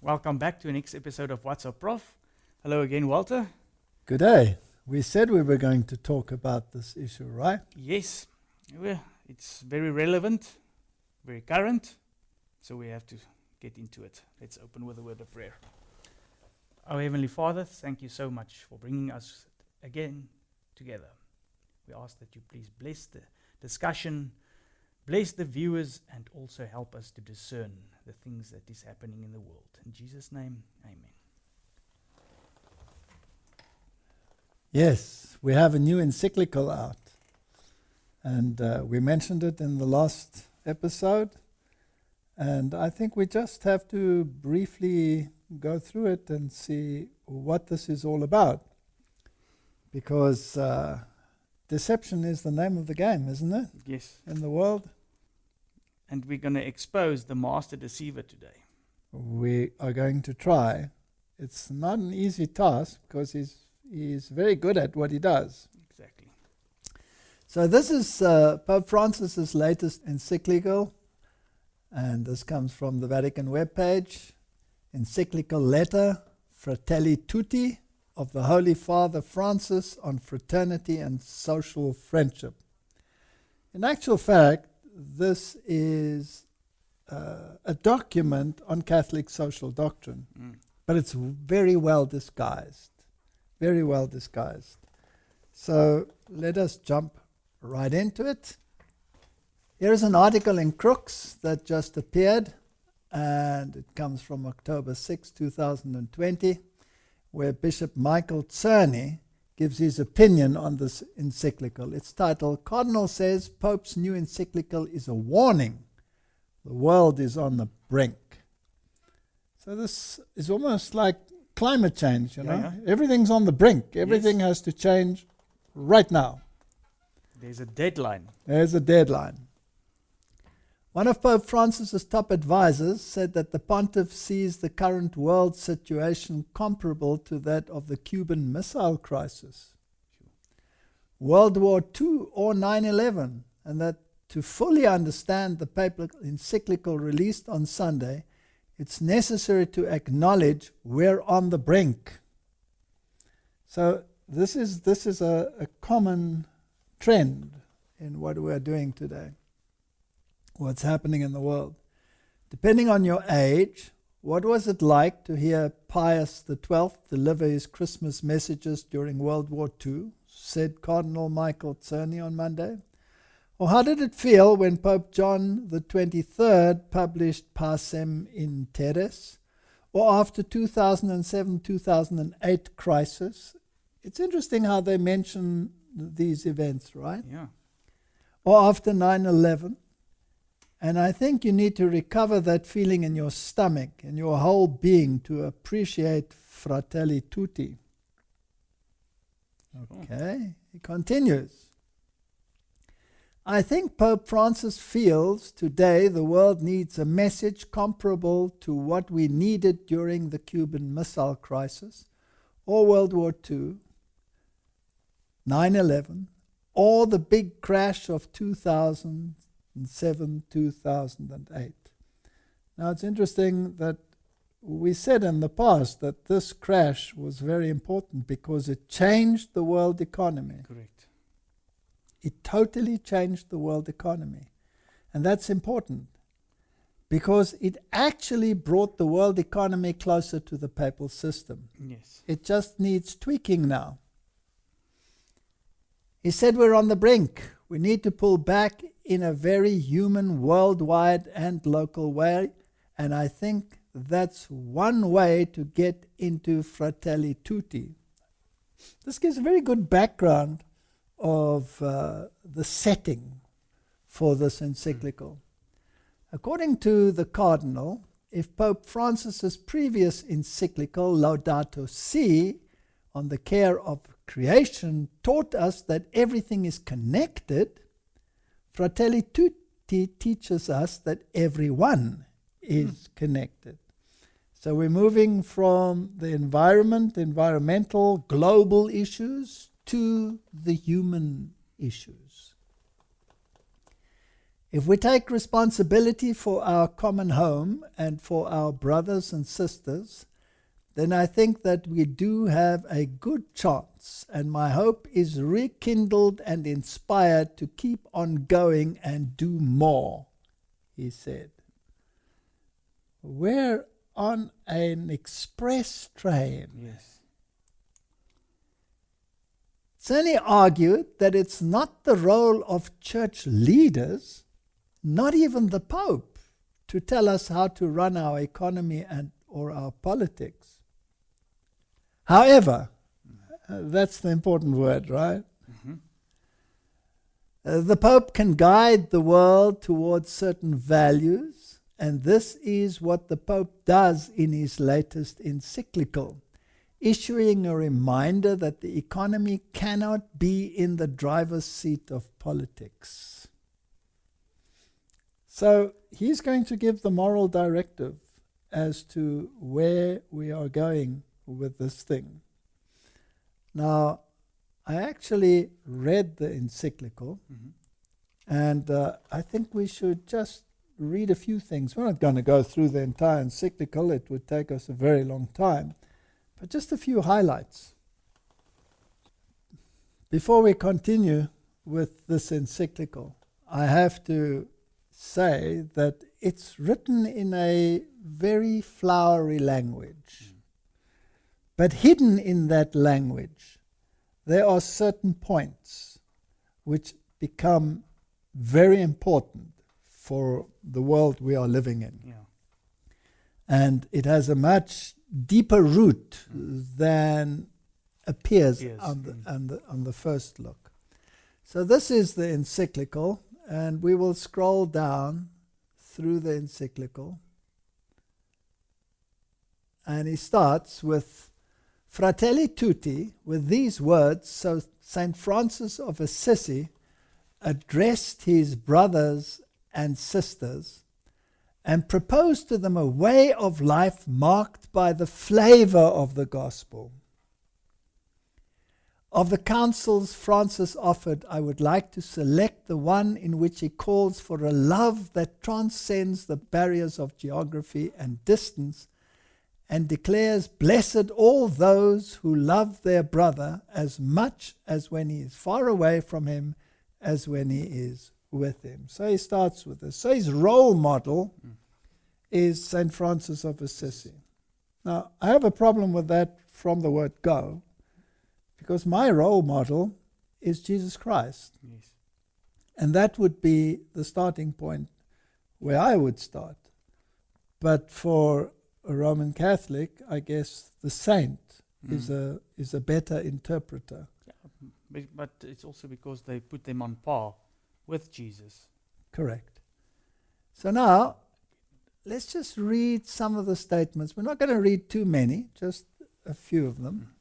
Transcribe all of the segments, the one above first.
Welcome back to the next episode of What's Up, Prof. Hello again, Walter. Good day. We said we were going to talk about this issue, right? Yes, well, it's very relevant, very current, so we have to get into it. Let's open with a word of prayer. Our Heavenly Father, thank you so much for bringing us again together. We ask that you please bless the discussion, bless the viewers, and also help us to discern the things that is happening in the world. In Jesus' name, amen. Yes, we have a new encyclical out. And we mentioned it in the last episode. And I think we just have to briefly go through it and see what this is all about. Because deception is the name of the game, isn't it? Yes. In the world. And we're going to expose the master deceiver today. We are going to try. It's not an easy task because he's very good at what he does. Exactly. So this is Pope Francis's latest encyclical, and this comes from the Vatican webpage. Encyclical letter, Fratelli Tutti, of the Holy Father Francis on fraternity and social friendship. In actual fact, this is a document on Catholic social doctrine, but it's very well disguised. Very well disguised. So let us jump right into it. Here's an article in Crooks that just appeared, and it comes from October 6, 2020, where Bishop Michael Czerny gives his opinion on this encyclical. It's titled, Cardinal Says Pope's New Encyclical is a Warning. The World is on the Brink. So this is almost like climate change, you know. Yeah. Everything's on the brink. Everything has to change right now. There's a deadline. There's a deadline. One of Pope Francis's top advisors said that the pontiff sees the current world situation comparable to that of the Cuban Missile Crisis, World War II, or 9/11, and that to fully understand the papal encyclical released on Sunday, it's necessary to acknowledge we're on the brink. So this is a common trend in what we're doing today, what's happening in the world. Depending on your age, what was it like to hear Pius XII deliver his Christmas messages during World War II, said Cardinal Michael Czerny on Monday? Or how did it feel when Pope John the 23rd published Pacem in Terris? Or after 2007-2008 crisis? It's interesting how they mention these events, right? Yeah. Or after 9/11. And I think you need to recover that feeling in your stomach, in your whole being, to appreciate Fratelli Tutti. Okay, he continues. I think Pope Francis feels today the world needs a message comparable to what we needed during the Cuban Missile Crisis, or World War II, 9/11, or the big crash of 2007, 2008. Now it's interesting that we said in the past that this crash was very important because it changed the world economy. Correct. It totally changed the world economy. And that's important because it actually brought the world economy closer to the papal system. Yes. It just needs tweaking now. He said we're on the brink. We need to pull back in a very human, worldwide and local way. And I think that's one way to get into Fratelli Tutti. This gives a very good background of the setting for this encyclical. According to the Cardinal, if Pope Francis's previous encyclical, Laudato Si, on the care of creation, taught us that everything is connected, Fratelli Tutti teaches us that everyone is connected. So we're moving from the environmental, global issues to the human issues. If we take responsibility for our common home and for our brothers and sisters, then I think that we do have a good chance, and my hope is rekindled and inspired to keep on going and do more, he said. We're on an express train. Yes. It's only argued that it's not the role of church leaders, not even the Pope, to tell us how to run our economy or our politics. However, that's the important word, right? Mm-hmm. The Pope can guide the world towards certain values, and this is what the Pope does in his latest encyclical, issuing a reminder that the economy cannot be in the driver's seat of politics. So he's going to give the moral directive as to where we are going with this thing. Now, I actually read the encyclical, and I think we should just read a few things. We're not going to go through the entire encyclical. It would take us a very long time. But just a few highlights. Before we continue with this encyclical, I have to say that it's written in a very flowery language. But hidden in that language, there are certain points which become very important for the world we are living in. Yeah. And it has a much deeper root than appears on the first look. So this is the encyclical, and we will scroll down through the encyclical. And he starts with Fratelli Tutti, with these words. So St. Francis of Assisi addressed his brothers and sisters and proposed to them a way of life marked by the flavor of the gospel. Of the counsels Francis offered, I would like to select the one in which he calls for a love that transcends the barriers of geography and distance, and declares, "Blessed all those who love their brother as much as when he is far away from him as when he is with him." So he starts with this. So his role model is St. Francis of Assisi. Now, I have a problem with that from the word go, because my role model is Jesus Christ. Yes. And that would be the starting point where I would start. But for a Roman Catholic, I guess the saint is a better interpreter. Yeah. But it's also because they put them on par with Jesus. Correct. So now, let's just read some of the statements. We're not going to read too many, just a few of them.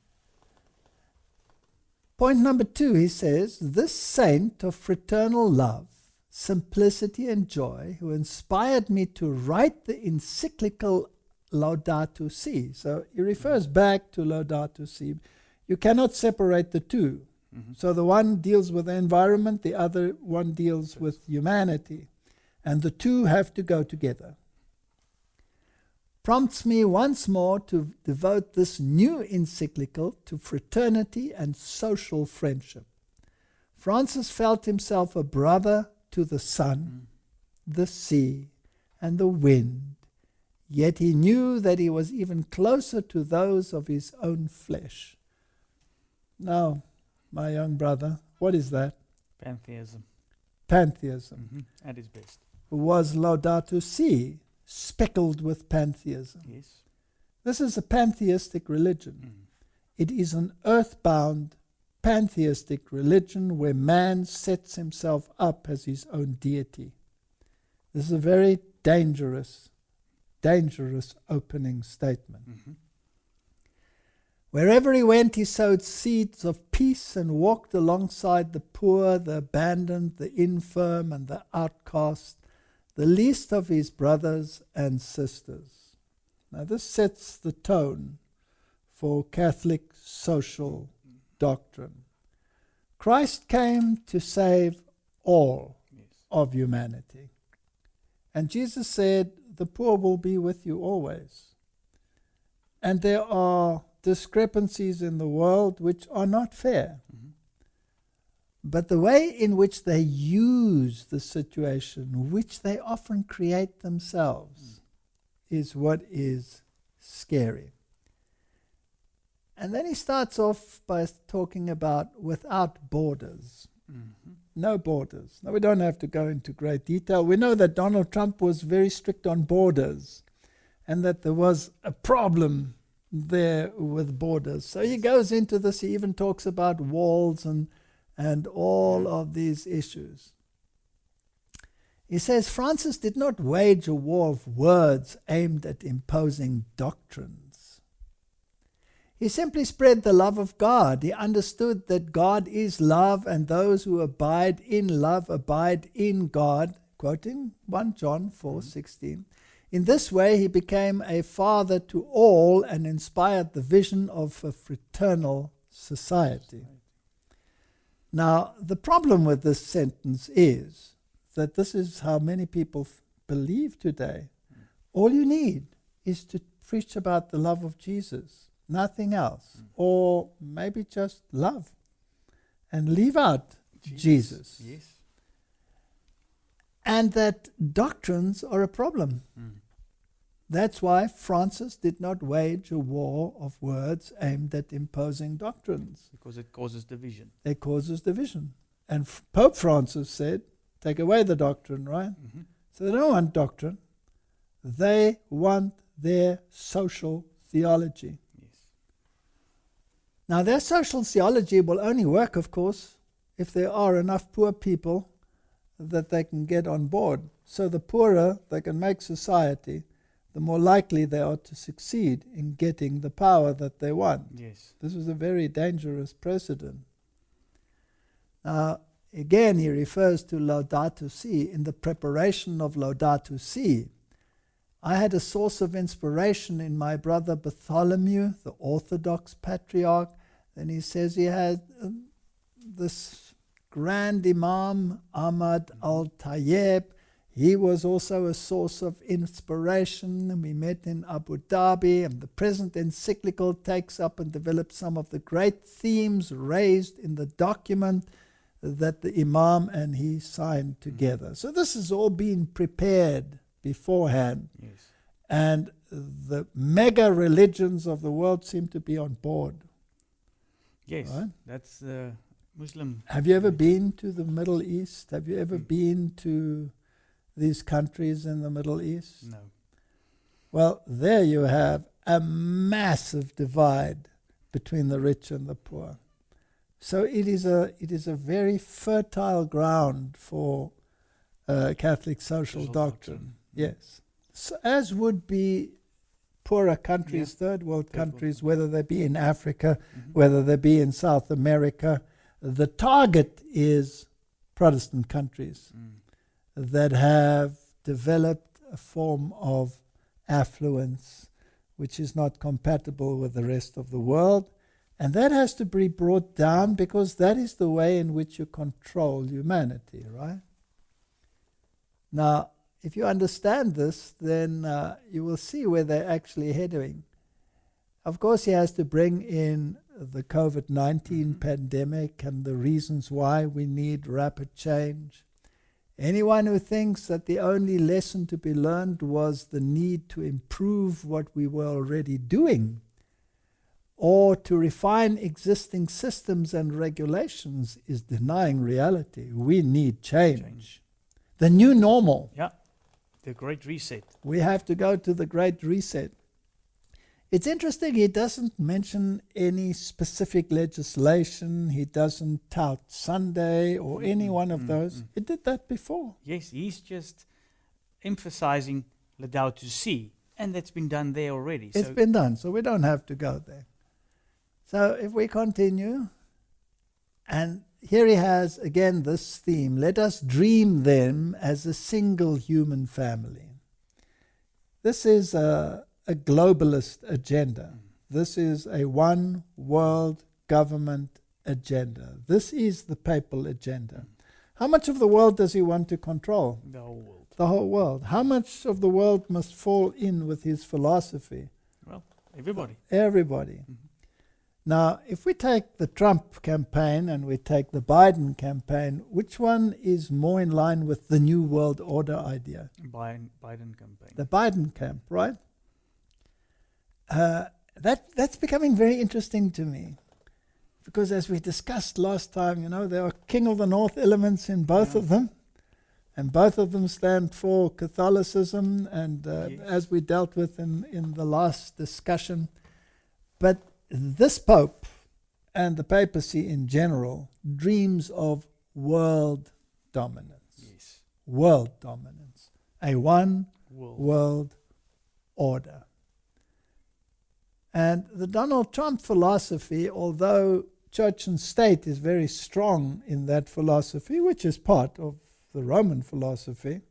Point number 2, he says, "This saint of fraternal love, simplicity and joy, who inspired me to write the encyclical Laudato Si." So he refers back to Laudato Si. You cannot separate the two. So the one deals with the environment, the other one deals with humanity. And the two have to go together. Prompts me once more to devote this new encyclical to fraternity and social friendship. Francis felt himself a brother to the sun, the sea, and the wind, yet he knew that he was even closer to those of his own flesh. Now, my young brother, what is that? Pantheism. Pantheism. At its best. Was Laudato Si speckled with pantheism? Yes. This is a pantheistic religion. It is an earthbound pantheistic religion where man sets himself up as his own deity. This is a very dangerous opening statement. Wherever he went, he sowed seeds of peace and walked alongside the poor, the abandoned, the infirm, and the outcast, the least of his brothers and sisters. Now, this sets the tone for Catholic social doctrine. Christ came to save all. Yes. of humanity. And Jesus said, the poor will be with you always. And there are discrepancies in the world which are not fair. Mhm. But the way in which they use the situation, which they often create themselves, is what is scary. And then he starts off by talking about without borders. Mhm. No borders. Now, we don't have to go into great detail. We know that Donald Trump was very strict on borders and that there was a problem there with borders. So he goes into this. He even talks about walls and all of these issues. He says, Francis did not wage a war of words aimed at imposing doctrines. He simply spread the love of God. He understood that God is love, and those who abide in love abide in God, quoting 1 John 4:16. In this way, he became a father to all and inspired the vision of a fraternal society. Now, the problem with this sentence is that this is how many people believe today. All you need is to preach about the love of Jesus, nothing else, or maybe just love, and leave out Jesus. Yes. And that doctrines are a problem. That's why Francis did not wage a war of words aimed at imposing doctrines. Because it causes division. It causes division. And Pope Francis said, take away the doctrine, right? Mhm. So they don't want doctrine. They want their social theology. Yes. Now, their social theology will only work, of course, if there are enough poor people that they can get on board. So the poorer they can make society, the more likely they are to succeed in getting the power that they want. Yes. This was a very dangerous precedent. Now, again, he refers to Laudato Si. In the preparation of Laudato Si, I had a source of inspiration in my brother Bartholomew, the Orthodox patriarch. Then he says he had this grand Imam, Ahmad al-Tayyib. He was also a source of inspiration. We met in Abu Dhabi, and the present encyclical takes up and develops some of the great themes raised in the document that the Imam and he signed together. So this has all been prepared beforehand. Yes. And the mega religions of the world seem to be on board. Yes. Right? That's the Muslim. Have you ever been to the Middle East? Have you ever been to these countries in the Middle East? No. Well, there you have a massive divide between the rich and the poor. So it is a very fertile ground for Catholic social doctrine. Yes. So as would be poorer countries, third world countries, whether they be in Africa, whether they be in South America. The target is Protestant countries that have developed a form of affluence which is not compatible with the rest of the world. And that has to be brought down, because that is the way in which you control humanity, right? Now, if you understand this, then you will see where they're actually heading. Of course, he has to bring in the COVID-19 pandemic and the reasons why we need rapid change. Anyone who thinks that the only lesson to be learned was the need to improve what we were already doing, or to refine existing systems and regulations, is denying reality. We need change. The new normal. Yeah. The Great Reset. We have to go to the Great Reset. It's interesting, he doesn't mention any specific legislation. He doesn't tout Sunday or any one of those. He did that before. Yes, he's just emphasizing Laudato Si, and that's been done there already. It's been done, so we don't have to go there. So if we continue, and here he has again this theme: let us dream them as a single human family. This is a globalist agenda. This is a one world government agenda. This is the papal agenda. How much of the world does he want to control? The whole world. The whole world. How much of the world must fall in with his philosophy? Well, everybody. Everybody. Mhm. Now, if we take the Trump campaign and we take the Biden campaign, which one is more in line with the New World Order idea? Biden campaign. The Biden camp, right? That's becoming very interesting to me. Because as we discussed last time, there are King of the North elements in both of them. And both of them stand for Catholicism, and Yes. as we dealt with in the last discussion. But this Pope and the papacy in general dreams of world dominance. Yes. World dominance. A one World. world order. And the Donald Trump philosophy, although church and state is very strong in that philosophy, which is part of the Roman philosophy,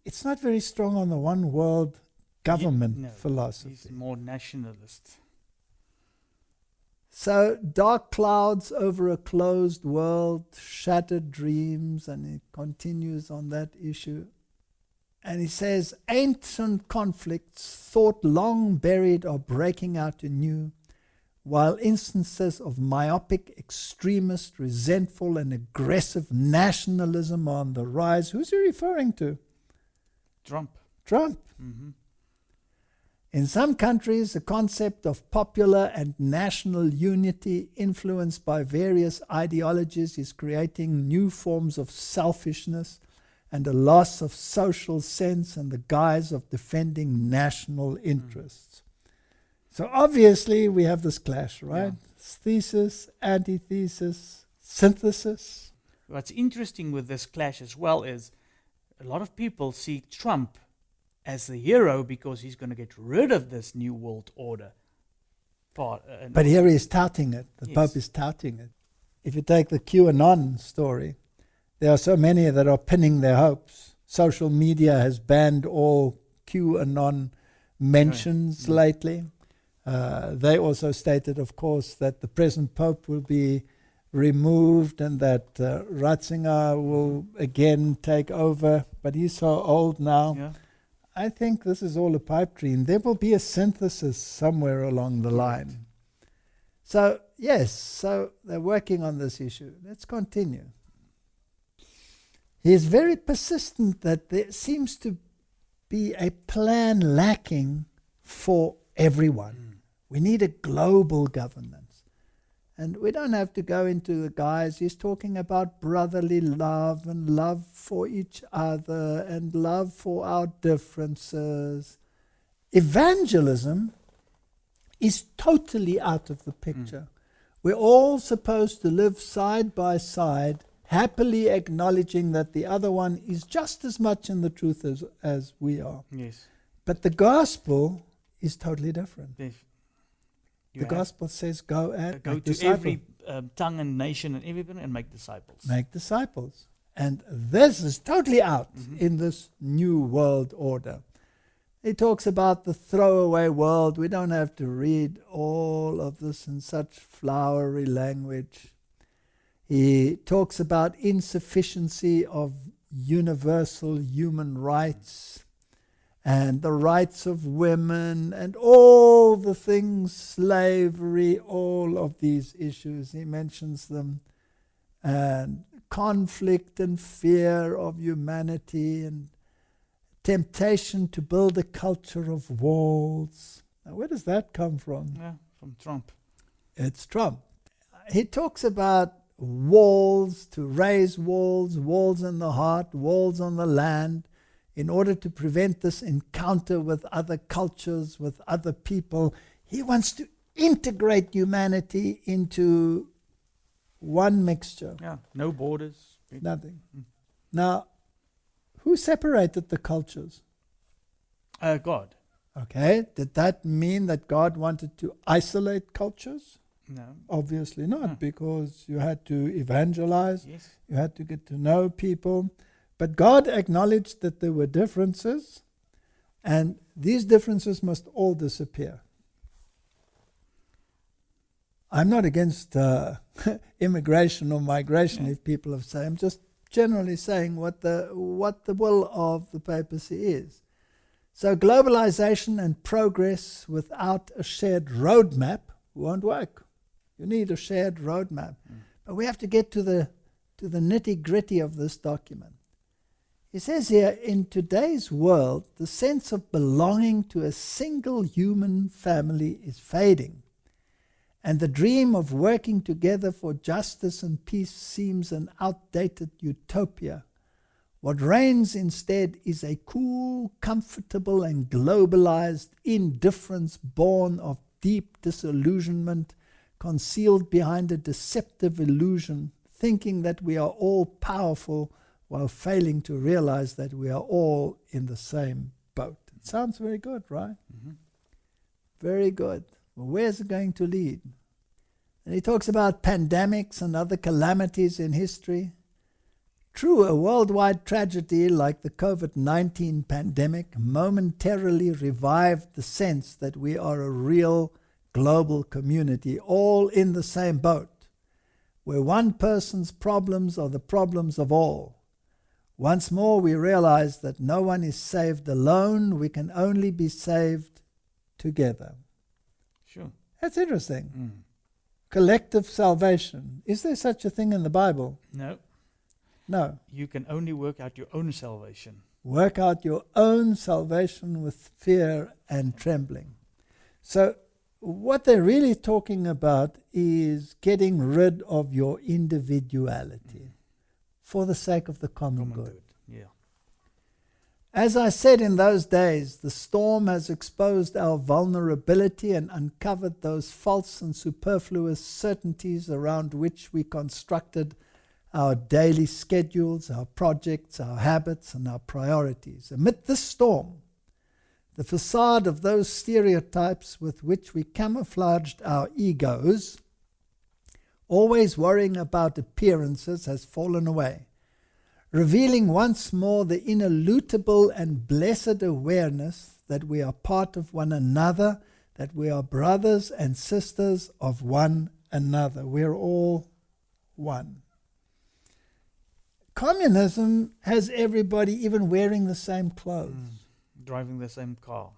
it's not very strong on the one world government No, philosophy. He's more nationalist. So dark clouds over a closed world, shattered dreams, and he continues on that issue. And he says, ancient conflicts thought long buried are breaking out anew, while instances of myopic, extremist, resentful, and aggressive nationalism are on the rise. Who's he referring to? Trump. Trump. Mm-hmm. In some countries, the concept of popular and national unity influenced by various ideologies is creating new forms of selfishness and a loss of social sense in the guise of defending national interests. So obviously we have this clash, right? Yeah. Thesis, antithesis, synthesis. What's interesting with this clash as well is a lot of people see Trump as the hero because he's going to get rid of this new world order. But here he is touting it. The Yes. Pope is touting it. If you take the QAnon story, there are so many that are pinning their hopes. Social media has banned all QAnon mentions lately. They also stated, of course, that the present Pope will be removed and that Ratzinger will again take over. But he's so old now. Yeah. I think this is all a pipe dream. There will be a synthesis somewhere along the line. So, yes, so they're working on this issue. Let's continue. He is very persistent that there seems to be a plan lacking for everyone. We need a global governance. And we don't have to go into the guise. He's talking about brotherly love and love for each other and love for our differences. Evangelism is totally out of the picture. We're all supposed to live side by side, happily acknowledging that the other one is just as much in the truth as we are. Yes. But the gospel is totally different. You The gospel says, go and go make to disciples. every tongue and nation and everybody and make disciples. Make disciples. And this is totally out in this new world order. He talks about the throwaway world. We don't have to read all of this in such flowery language. He talks about insufficiency of universal human rights and the rights of women and all the things, slavery, all of these issues. He mentions them. And conflict and fear of humanity and temptation to build a culture of walls. Now, where does that come from? Yeah, from Trump. It's Trump. He talks about walls, to raise walls, walls in the heart, walls on the land, in order to prevent this encounter with other cultures, with other people. He wants to integrate humanity into one mixture. Yeah, no borders. Nothing. Now, who separated the cultures? God. Okay, did that mean that God wanted to isolate cultures? No. Obviously not, because you had to evangelize, Yes. you had to get to know people. But God acknowledged that there were differences, and these differences must all disappear. I'm not against immigration or migration, if people have said. I'm just generally saying what the will of the papacy is. So globalization and progress without a shared roadmap won't work. You need a shared roadmap. But we have to get to the nitty-gritty of this document. He says here, in today's world, the sense of belonging to a single human family is fading, and the dream of working together for justice and peace seems an outdated utopia. What reigns instead is a cool, comfortable, and globalized indifference born of deep disillusionment, concealed behind a deceptive illusion, thinking that we are all powerful while failing to realize that we are all in the same boat. It sounds very good, right? Mm-hmm. Very good. Well, where's it going to lead? And he talks about pandemics and other calamities in history. True, a worldwide tragedy like the COVID-19 pandemic momentarily revived the sense that we are a real global community, all in the same boat, where one person's problems are the problems of all. Once more we realize that no one is saved alone, we can only be saved together. Sure. That's interesting. Collective salvation. Is there such a thing in the Bible? No. No. You can only work out your own salvation. Work out your own salvation with fear and trembling. So what they're really talking about is getting rid of your individuality for the sake of the common good. Yeah. As I said in those days, the storm has exposed our vulnerability and uncovered those false and superfluous certainties around which we constructed our daily schedules, our projects, our habits, and our priorities. Amid this storm, the facade of those stereotypes with which we camouflaged our egos, always worrying about appearances, has fallen away, revealing once more the ineludible and blessed awareness that we are part of one another, that we are brothers and sisters of one another. We're all one. Communism has everybody even wearing the same clothes. Driving the same car.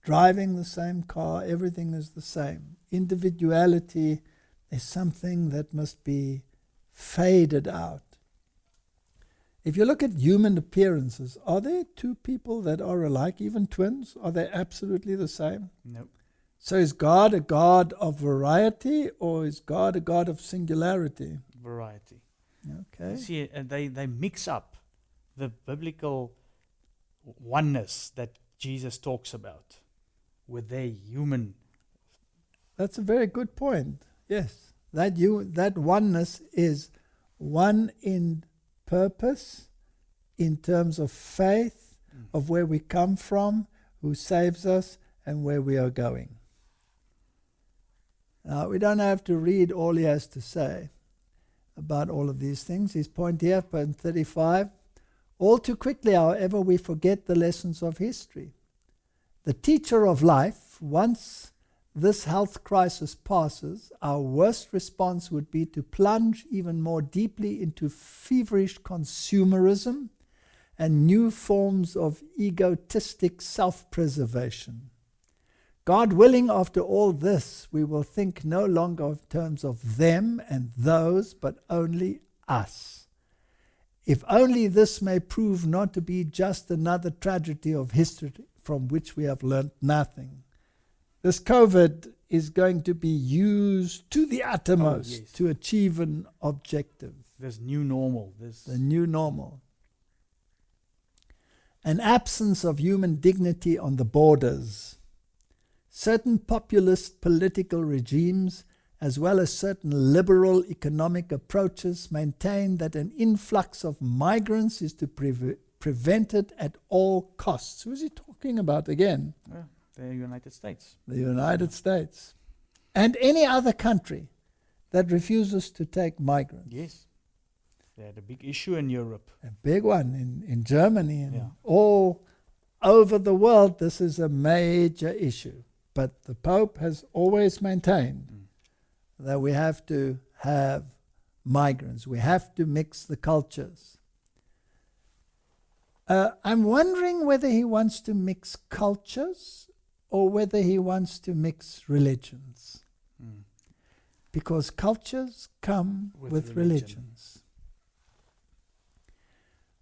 Driving the same car, everything is the same. Individuality is something that must be faded out. If you look at human appearances, are there two people that are alike, even twins? Are they absolutely the same? No. So is God a God of variety, or is God a God of singularity? Variety. Okay. See, they mix up the biblical oneness that Jesus talks about with their human. That's a very good point. Yes, that oneness is one in purpose, in terms of faith, of where we come from, who saves us, and where we are going. Now, we don't have to read all he has to say about all of these things. His point here, point 35, all too quickly, however, we forget the lessons of history. The teacher of life, once this health crisis passes, our worst response would be to plunge even more deeply into feverish consumerism and new forms of egotistic self-preservation. God willing, after all this, we will think no longer in terms of them and those, but only us. If only this may prove not to be just another tragedy of history from which we have learnt nothing. This COVID is going to be used to the uttermost to achieve an objective. This new normal. The new normal. An absence of human dignity on the borders. Certain populist political regimes, as well as certain liberal economic approaches, maintain that an influx of migrants is to be prevented at all costs. Who is he talking about again? The United States. The United States. And any other country that refuses to take migrants. Yes. They had a big issue in Europe. A big one in Germany and all over the world. This is a major issue. But the Pope has always maintained that we have to have migrants. We have to mix the cultures. I'm wondering whether he wants to mix cultures or whether he wants to mix religions. Mm. Because cultures come with religions.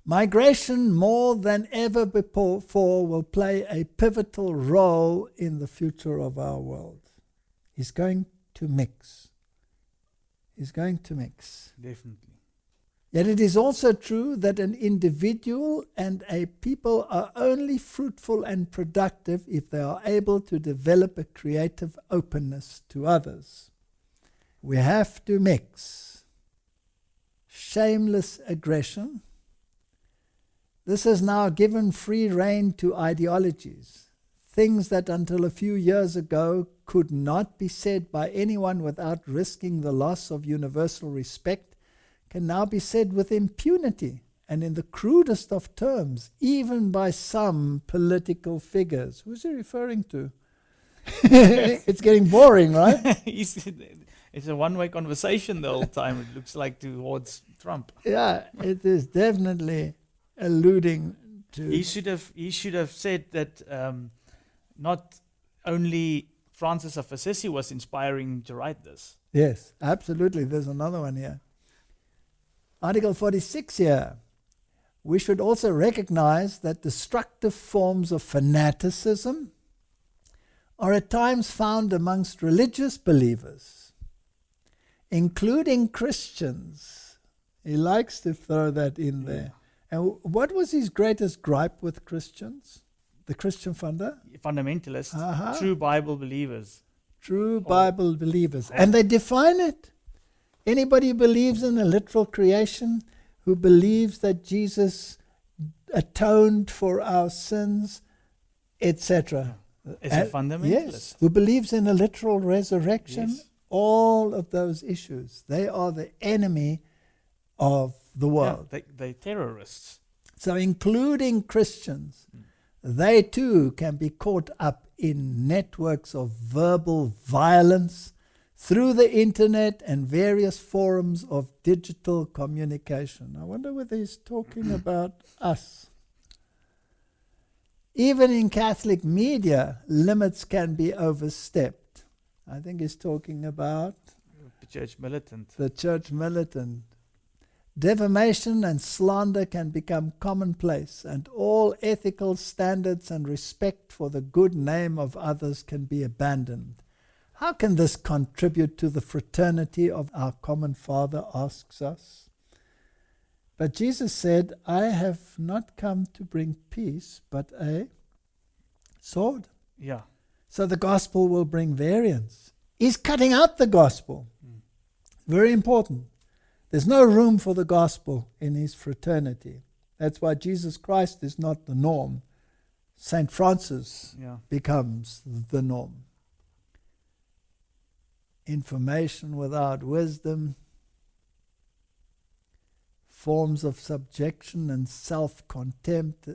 Migration, more than ever before, will play a pivotal role in the future of our world. He's going to mix. He's going to mix. Definitely. Yet it is also true that an individual and a people are only fruitful and productive if they are able to develop a creative openness to others. We have to mix shameless aggression. This has now given free rein to ideologies. Things that until a few years ago could not be said by anyone without risking the loss of universal respect can now be said with impunity and in the crudest of terms, even by some political figures. Who's he referring to? It's getting boring, right? It's a one-way conversation the whole time, it looks like, towards Trump. Yeah, it is definitely alluding to... He should have said that not only Francis of Assisi was inspiring to write this. Yes, absolutely. There's another one here. Article 46 here. We should also recognize that destructive forms of fanaticism are at times found amongst religious believers, including Christians. He likes to throw that in there. And what was his greatest gripe with Christians? The Christian Fundamentalists, true Bible believers. True Bible believers. And they define it. Anybody who believes in a literal creation, who believes that Jesus atoned for our sins, etc. Is a fundamentalist. Yes, who believes in a literal resurrection, all of those issues. They are the enemy of the world. Yeah, they're terrorists. So including Christians, they too can be caught up in networks of verbal violence through the internet and various forms of digital communication. I wonder whether he's talking about us. Even in Catholic media, limits can be overstepped. I think he's talking about the church militant. The church militant. Defamation and slander can become commonplace, and all ethical standards and respect for the good name of others can be abandoned. How can this contribute to the fraternity of our common Father, asks us. But Jesus said, I have not come to bring peace, but a sword. Yeah. So the gospel will bring variance. He's cutting out the gospel. Very important. There's no room for the gospel in his fraternity. That's why Jesus Christ is not the norm. St. Francis becomes the norm. Information without wisdom, forms of subjection and self-contempt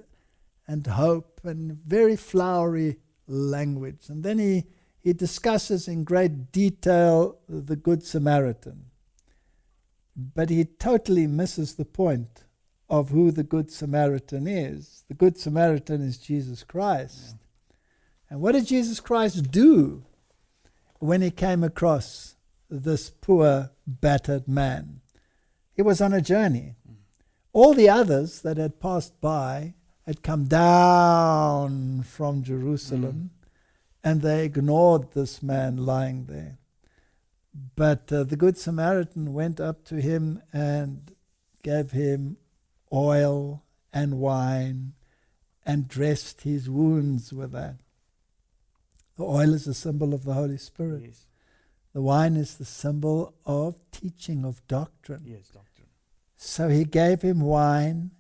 and hope, and very flowery language. And then he discusses in great detail the Good Samaritan. But he totally misses the point of who the Good Samaritan is. The Good Samaritan is Jesus Christ. Yeah. And what did Jesus Christ do when he came across this poor, battered man? He was on a journey. All the others that had passed by had come down from Jerusalem, and they ignored this man lying there. But the Good Samaritan went up to him and gave him oil and wine and dressed his wounds with that. The oil is a symbol of the Holy Spirit. Yes. The wine is the symbol of teaching, of doctrine. Yes, doctrine. So he gave him wine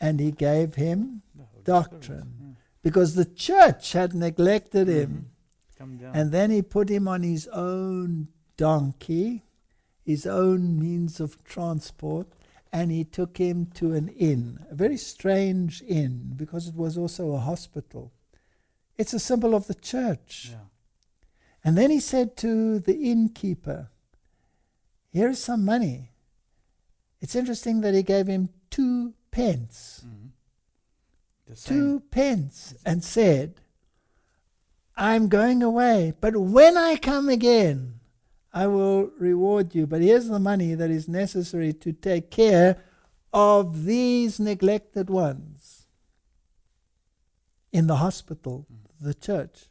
and he gave him doctrine. Because the church had neglected him. Come down. And then he put him on his own donkey, his own means of transport, and he took him to an inn, a very strange inn, because it was also a hospital. It's a symbol of the church. Yeah. And then he said to the innkeeper, here's some money. It's interesting that he gave him 2 pence. The same. 2 pence and said, I'm going away, but when I come again, I will reward you. But here's the money that is necessary to take care of these neglected ones in the hospital, the church.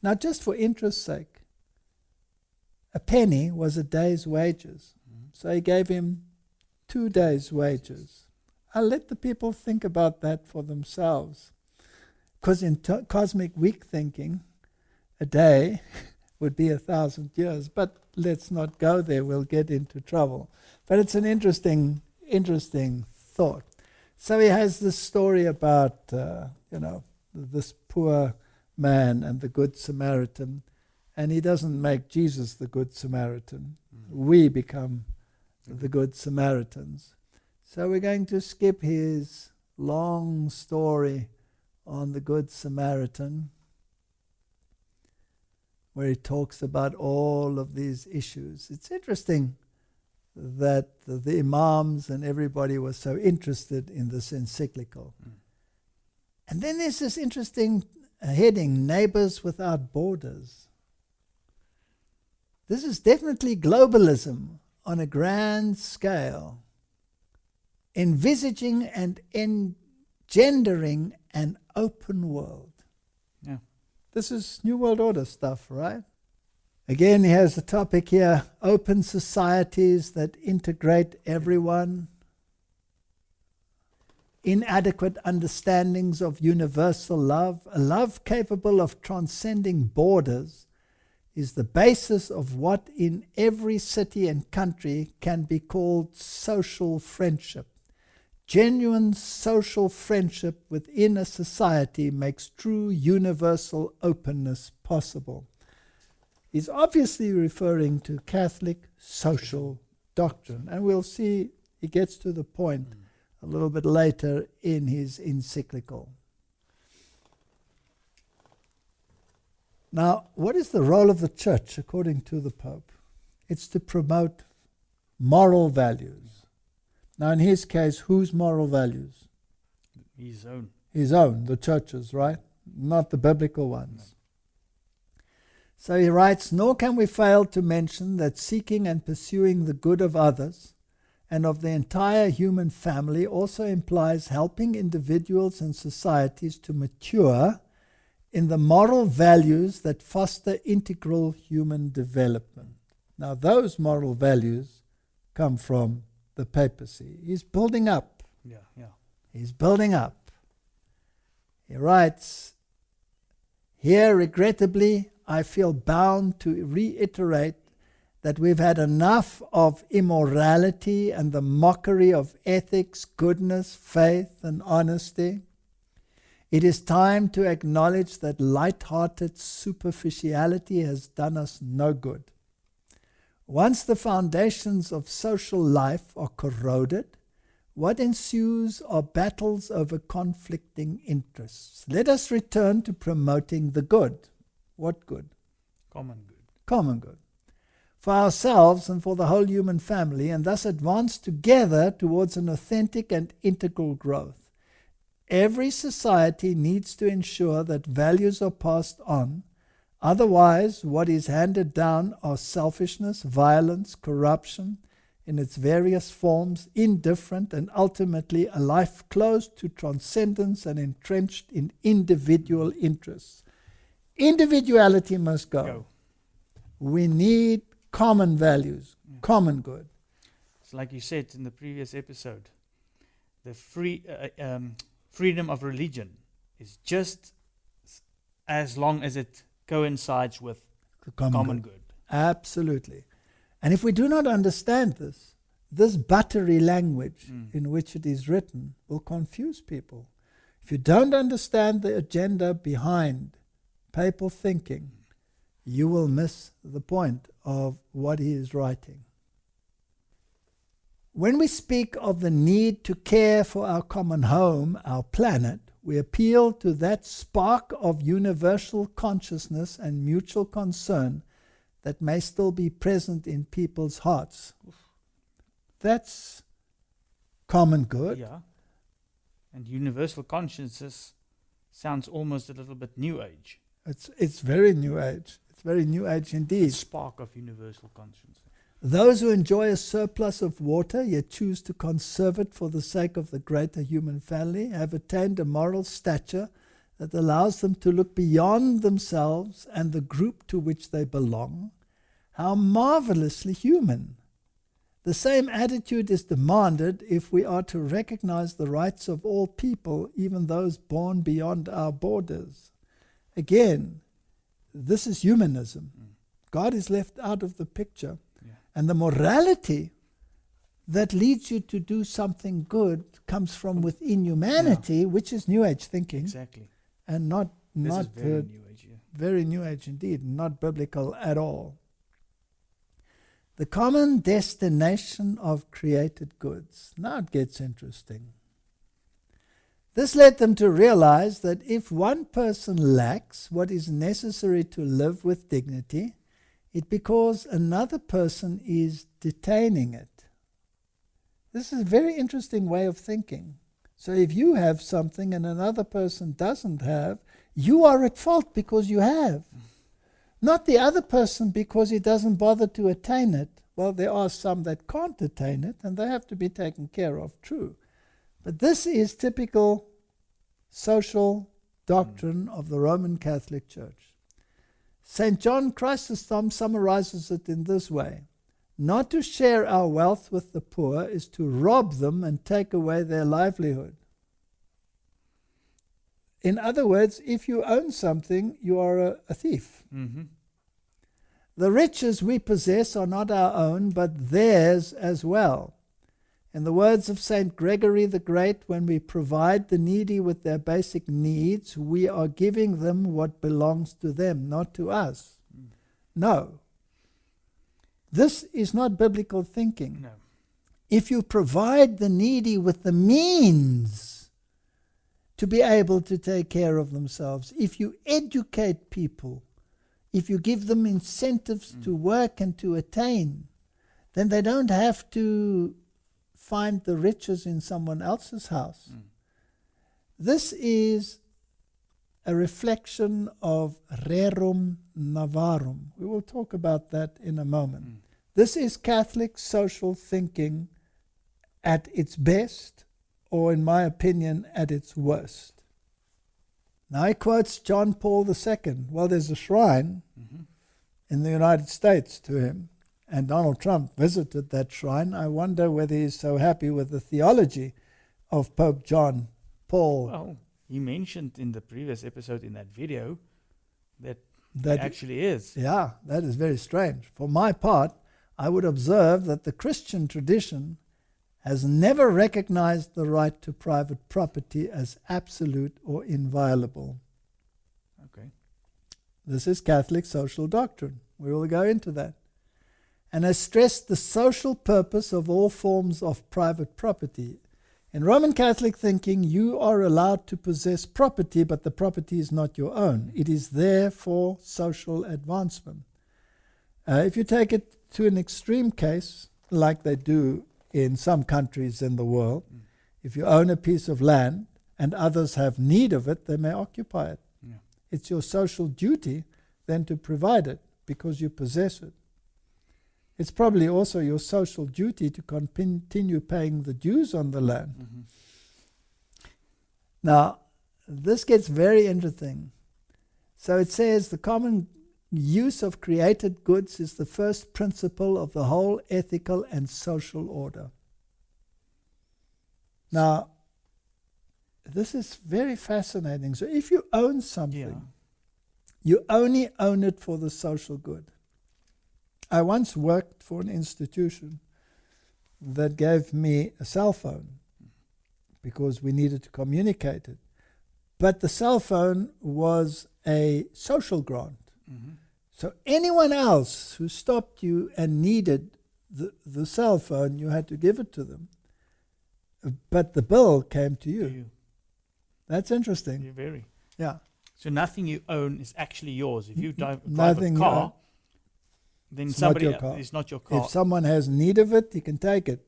Now, just for interest's sake, a penny was a day's wages. So he gave him 2 days' wages. I'll let the people think about that for themselves. Because in cosmic weak thinking, a day would be 1,000 years. But let's not go there. We'll get into trouble. But it's an interesting thought. So he has this story about, this poor man and the Good Samaritan. And he doesn't make Jesus the Good Samaritan. We become the Good Samaritans. So we're going to skip his long story on the Good Samaritan, where he talks about all of these issues. It's interesting that the imams and everybody was so interested in this encyclical. And then there's this interesting heading, Neighbors Without Borders. This is definitely globalism on a grand scale, envisaging and engendering an open world. Yeah. This is New World Order stuff, right? Again, he has the topic here, open societies that integrate everyone, inadequate understandings of universal love, a love capable of transcending borders, is the basis of what in every city and country can be called social friendship. Genuine social friendship within a society makes true universal openness possible. He's obviously referring to Catholic social doctrine, and we'll see he gets to the point a little bit later in his encyclical. Now, what is the role of the church according to the Pope? It's to promote moral values. Now, in his case, whose moral values? His own. His own, the church's, right? Not the biblical ones. No. So he writes, nor can we fail to mention that seeking and pursuing the good of others and of the entire human family also implies helping individuals and societies to mature in the moral values that foster integral human development. Now, those moral values come from the papacy. He's building up. He's building up. He writes, here, regrettably, I feel bound to reiterate that we've had enough of immorality and the mockery of ethics, goodness, faith, and honesty. It is time to acknowledge that light-hearted superficiality has done us no good. Once the foundations of social life are corroded, what ensues are battles over conflicting interests. Let us return to promoting the good. What good? Common good. Common good. For ourselves and for the whole human family, and thus advance together towards an authentic and integral growth. Every society needs to ensure that values are passed on. Otherwise, what is handed down are selfishness, violence, corruption in its various forms, indifferent, and ultimately a life closed to transcendence and entrenched in individual interests. Individuality must go. We need common values, common good. It's like you said in the previous episode, the freedom of religion is just as long as it coincides with the common good. Absolutely. And if we do not understand this buttery language in which it is written will confuse people. If you don't understand the agenda behind papal thinking, you will miss the point of what he is writing. When we speak of the need to care for our common home, our planet, we appeal to that spark of universal consciousness and mutual concern that may still be present in people's hearts. That's common good. Yeah. And universal consciousness sounds almost a little bit New Age. It's very New Age. It's very New Age The indeed. spark of universal consciousness. Those who enjoy a surplus of water yet choose to conserve it for the sake of the greater human family have attained a moral stature that allows them to look beyond themselves and the group to which they belong. How marvelously human! The same attitude is demanded if we are to recognize the rights of all people, even those born beyond our borders. Again, this is humanism. God is left out of the picture. Yeah. And the morality that leads you to do something good comes from within humanity, which is New Age thinking. Exactly. And not This is very New Age. Yeah. very New Age indeed, not biblical at all. The common destination of created goods. Now it gets interesting. This led them to realize that if one person lacks what is necessary to live with dignity, it's because another person is detaining it. This is a very interesting way of thinking. So if you have something and another person doesn't have, you are at fault because you have. Not the other person because he doesn't bother to attain it. Well, there are some that can't attain it and they have to be taken care of, true. But this is typical social doctrine of the Roman Catholic Church. St. John Chrysostom summarizes it in this way. Not to share our wealth with the poor is to rob them and take away their livelihood. In other words, if you own something, you are a thief. Mm-hmm. The riches we possess are not our own, but theirs as well. In the words of St. Gregory the Great, when we provide the needy with their basic needs, we are giving them what belongs to them, not to us. No. This is not biblical thinking. No. If you provide the needy with the means to be able to take care of themselves, if you educate people, if you give them incentives to work and to attain, then they don't have to find the riches in someone else's house. This is a reflection of rerum novarum. We will talk about that in a moment. This is Catholic social thinking at its best, or in my opinion, at its worst. Now he quotes John Paul II. Well, there's a shrine in the United States to him, and Donald Trump visited that shrine. I wonder whether he's so happy with the theology of Pope John Paul. Well, he mentioned in the previous episode in that video that That he actually is. Yeah, that is very strange. For my part, I would observe that the Christian tradition has never recognized the right to private property as absolute or inviolable. Okay. This is Catholic social doctrine. We will go into that. And has stressed the social purpose of all forms of private property. In Roman Catholic thinking, you are allowed to possess property, but the property is not your own. It is there for social advancement. If you take it to an extreme case, like they do in some countries in the world, if you own a piece of land and others have need of it, they may occupy it. Yeah. It's your social duty then to provide it because you possess it. It's probably also your social duty to continue paying the dues on the land. Now, this gets very interesting. So it says the common use of created goods is the first principle of the whole ethical and social order. Now, this is very fascinating. So if you own something, you only own it for the social good. I once worked for an institution that gave me a cell phone because we needed to communicate it. But the cell phone was a social grant. So anyone else who stopped you and needed the cell phone, you had to give it to them. But the bill came to you. That's interesting. You're very. Yeah. So nothing you own is actually yours. If you drive a Nothing private car, then It's somebody not your car. it's not your car. If someone has need of it, he can take it.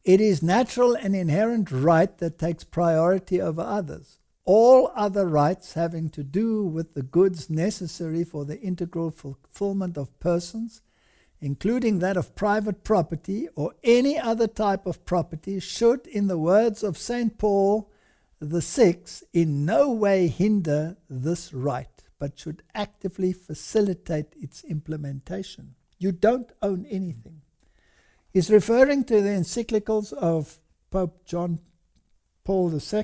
It is natural and inherent right that takes priority over others. All other rights having to do with the goods necessary for the integral fulfillment of persons, including that of private property or any other type of property, should, in the words of St. Paul VI, in no way hinder this right, but should actively facilitate its implementation. You don't own anything. He's referring to the encyclicals of Pope John Paul II.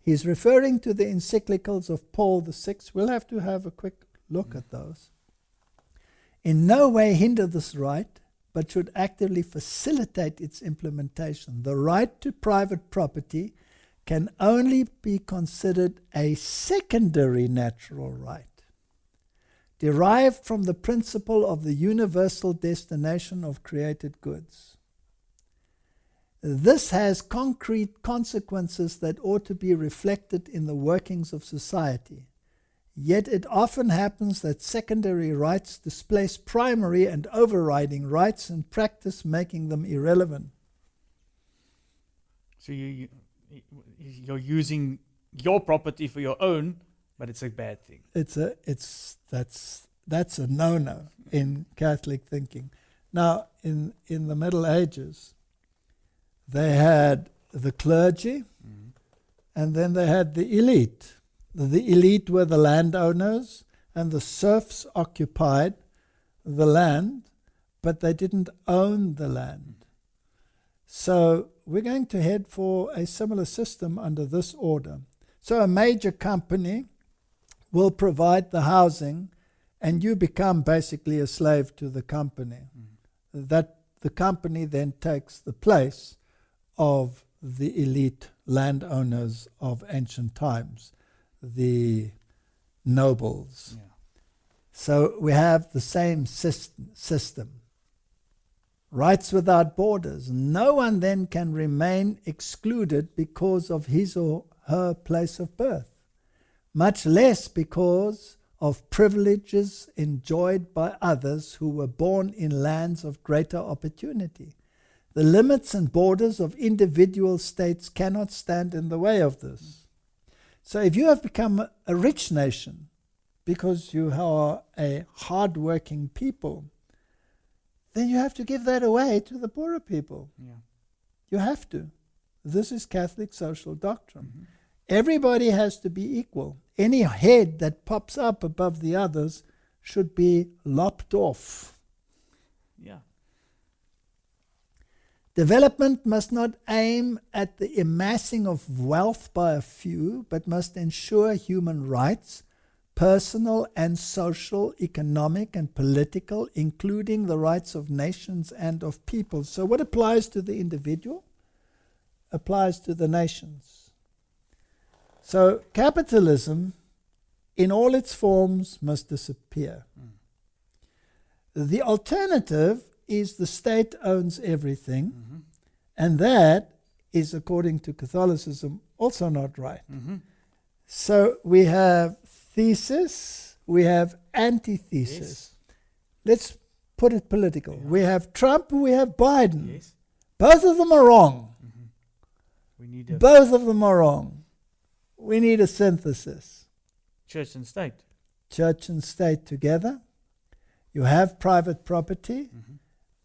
He's referring to the encyclicals of Paul VI. We'll have to have a quick look at those. In no way hinder this right, but should actively facilitate its implementation. The right to private property can only be considered a secondary natural right, derived from the principle of the universal destination of created goods. This has concrete consequences that ought to be reflected in the workings of society. Yet it often happens that secondary rights displace primary and overriding rights, in practice making them irrelevant. So you're using your property for your own, but it's a bad thing. That's a no-no in Catholic thinking. Now, in the Middle Ages, they had the clergy, and then they had the elite. The elite were the landowners, and the serfs occupied the land, but they didn't own the land. So we're going to head for a similar system under this order. So a major company will provide the housing, and you become basically a slave to the company. That the company then takes the place of the elite landowners of ancient times, the nobles. Yeah. So we have the same system. Rights without borders. No one then can remain excluded because of his or her place of birth, much less because of privileges enjoyed by others who were born in lands of greater opportunity. The limits and borders of individual states cannot stand in the way of this. So if you have become a rich nation because you are a hard-working people, then you have to give that away to the poorer people. Yeah. You have to. This is Catholic social doctrine. Everybody has to be equal. Any head that pops up above the others should be lopped off. Yeah. Development must not aim at the amassing of wealth by a few, but must ensure human rights, personal and social, economic and political, including the rights of nations and of peoples. So what applies to the individual applies to the nations. So capitalism, in all its forms, must disappear. The alternative is the state owns everything, and that is, according to Catholicism, also not right. So we have thesis, we have antithesis. Yes. Let's put it political. Yeah. We have Trump, we have Biden. Yes. Both of them are wrong. We need a Both of them are wrong. We need a synthesis. church and state. Church and state together. You have private property,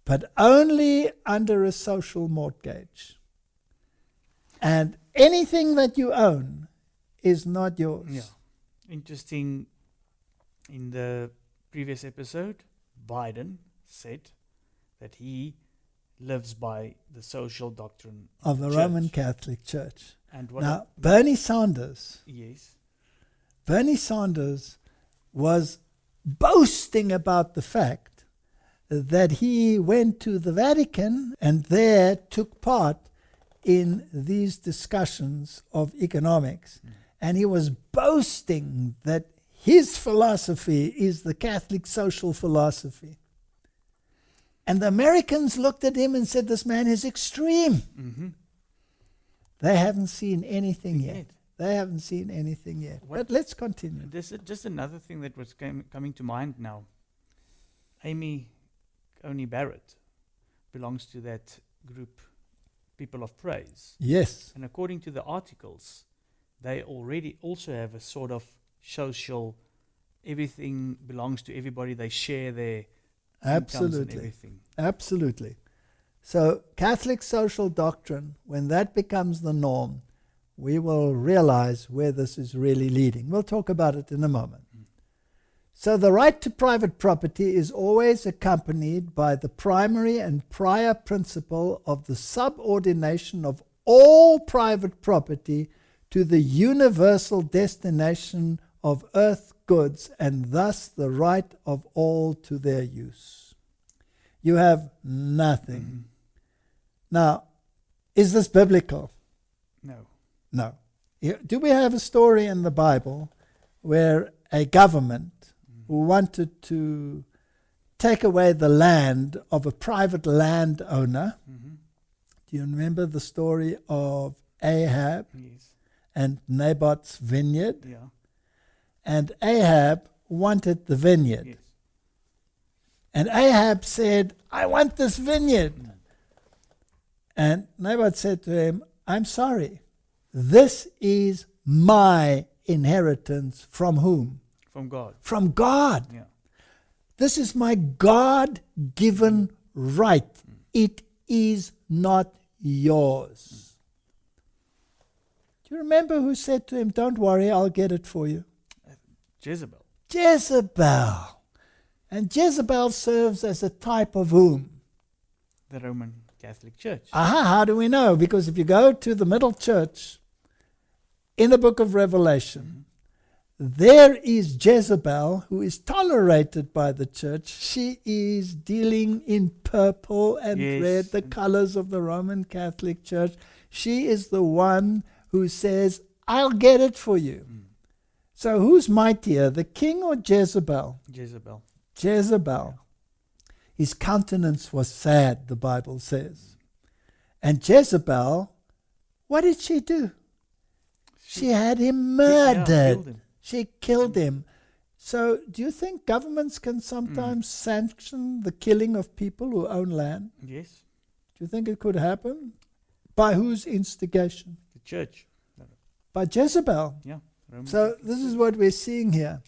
but only under a social mortgage. And anything that you own is not yours. Yeah. Interesting, in the previous episode, Biden said that he lives by the social doctrine Of the church. Roman Catholic Church. And what Now, Bernie Sanders was boasting about the fact that he went to the Vatican and there took part in these discussions of economics. And he was boasting that his philosophy is the Catholic social philosophy. And the Americans looked at him and said, this man is extreme. They haven't seen anything yet. They haven't seen anything yet. But let's continue. This is just another thing that was coming to mind now. Amy Coney Barrett belongs to that group people of praise. Yes. And according to the articles, they already also have a sort of social, everything belongs to everybody. They share their incomes and Absolutely. everything. Absolutely. So Catholic social doctrine, when that becomes the norm, we will realize where this is really leading. We'll talk about it in a moment. So the right to private property is always accompanied by the primary and prior principle of the subordination of all private property to the universal destination of earth goods, and thus the right of all to their use. You have nothing. Now, is this biblical? No. No. Do we have a story in the Bible where a government who wanted to take away the land of a private landowner? Do you remember the story of Ahab Yes. and Naboth's vineyard? Yeah. And Ahab wanted the vineyard. Yes. And Ahab said, I want this vineyard. And Naboth said to him, I'm sorry. This is my inheritance. From whom? From God. From God. Yeah. This is my God-given right. It is not yours. Do you remember who said to him, don't worry, I'll get it for you? Jezebel. Jezebel. And Jezebel serves as a type of whom? The Roman Catholic Church. Aha, how do we know? Because if you go to the middle church in the book of Revelation, there is Jezebel, who is tolerated by the church. She is dealing in purple and Yes. red, the colors of the Roman Catholic Church. She is the one who says, I'll get it for you. So who's mightier, the king or Jezebel? Jezebel. Jezebel. His countenance was sad, the Bible says. And Jezebel, what did she do? She had him murdered. killed him. She killed him. So do you think governments can sometimes sanction the killing of people who own land? Yes. Do you think it could happen? By whose instigation? The church. By Jezebel. Yeah. Roman So Catholic this is Church. what we're seeing here.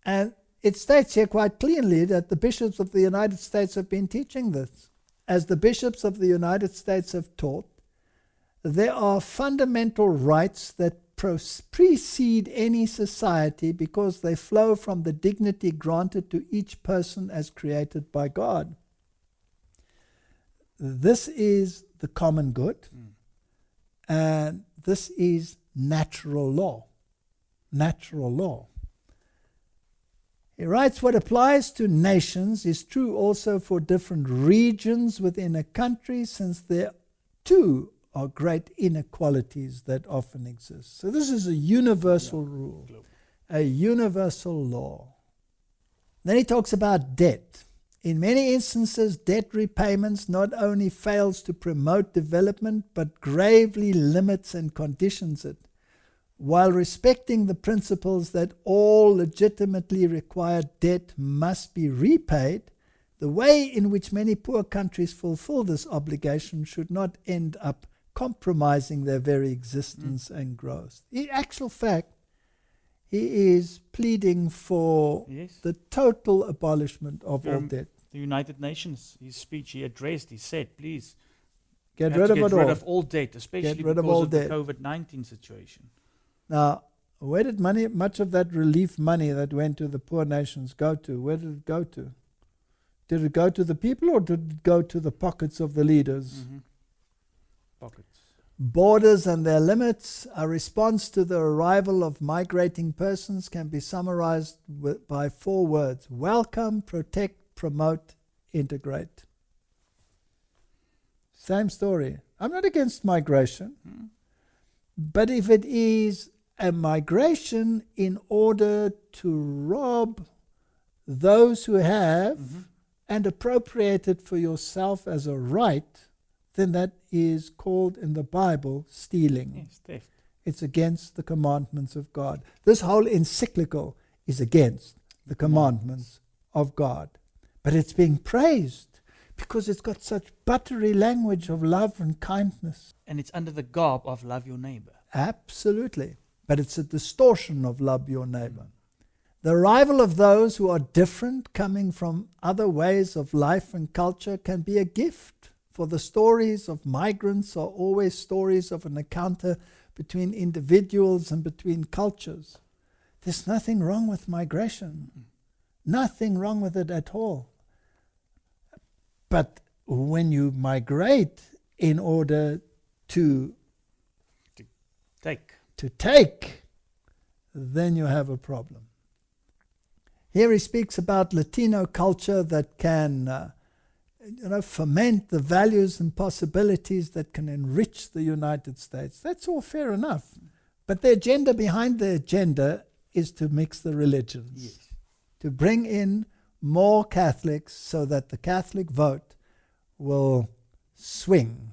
And it states here quite clearly that the bishops of the United States have been teaching this. As the bishops of the United States have taught, there are fundamental rights that precede any society because they flow from the dignity granted to each person as created by God. This is the common good, and this is natural law. Natural law. He writes, what applies to nations is true also for different regions within a country, since there too are great inequalities that often exist. So this is a universal rule, a universal law. Then he talks about debt. In many instances, debt repayments not only fails to promote development, but gravely limits and conditions it. While respecting the principles that all legitimately required debt must be repaid, the way in which many poor countries fulfill this obligation should not end up compromising their very existence and growth. In actual fact, he is pleading for the total abolishment of all debt. The United Nations, his speech he addressed, he said, please, Get have rid to of get it rid all. of all debt, especially Get rid of because all of the debt. COVID-19 situation. Now, where did much of that relief money that went to the poor nations go to? Where did it go to? Did it go to the people, or did it go to the pockets of the leaders? Pockets. Borders and their limits. A response to the arrival of migrating persons can be summarized by 4 words: welcome, protect, promote, integrate. Same story. I'm not against migration, but if it is a migration in order to rob those who have and appropriate it for yourself as a right, then that is called in the Bible stealing. Yes, theft. It's against the commandments of God. This whole encyclical is against the commandments of God. But it's being praised. because it's got such buttery language of love and kindness. And it's under the garb of love your neighbor. Absolutely. But it's a distortion of love your neighbor. The arrival of those who are different, coming from other ways of life and culture, can be a gift. For the stories of migrants are always stories of an encounter between individuals and between cultures. There's nothing wrong with migration. Nothing wrong with it at all. But when you migrate in order to take, then you have a problem. Here he speaks about Latino culture that can ferment the values and possibilities that can enrich the United States. That's all fair enough. But the agenda behind the agenda is to mix the religions. Yes. To bring in more Catholics so that the Catholic vote will swing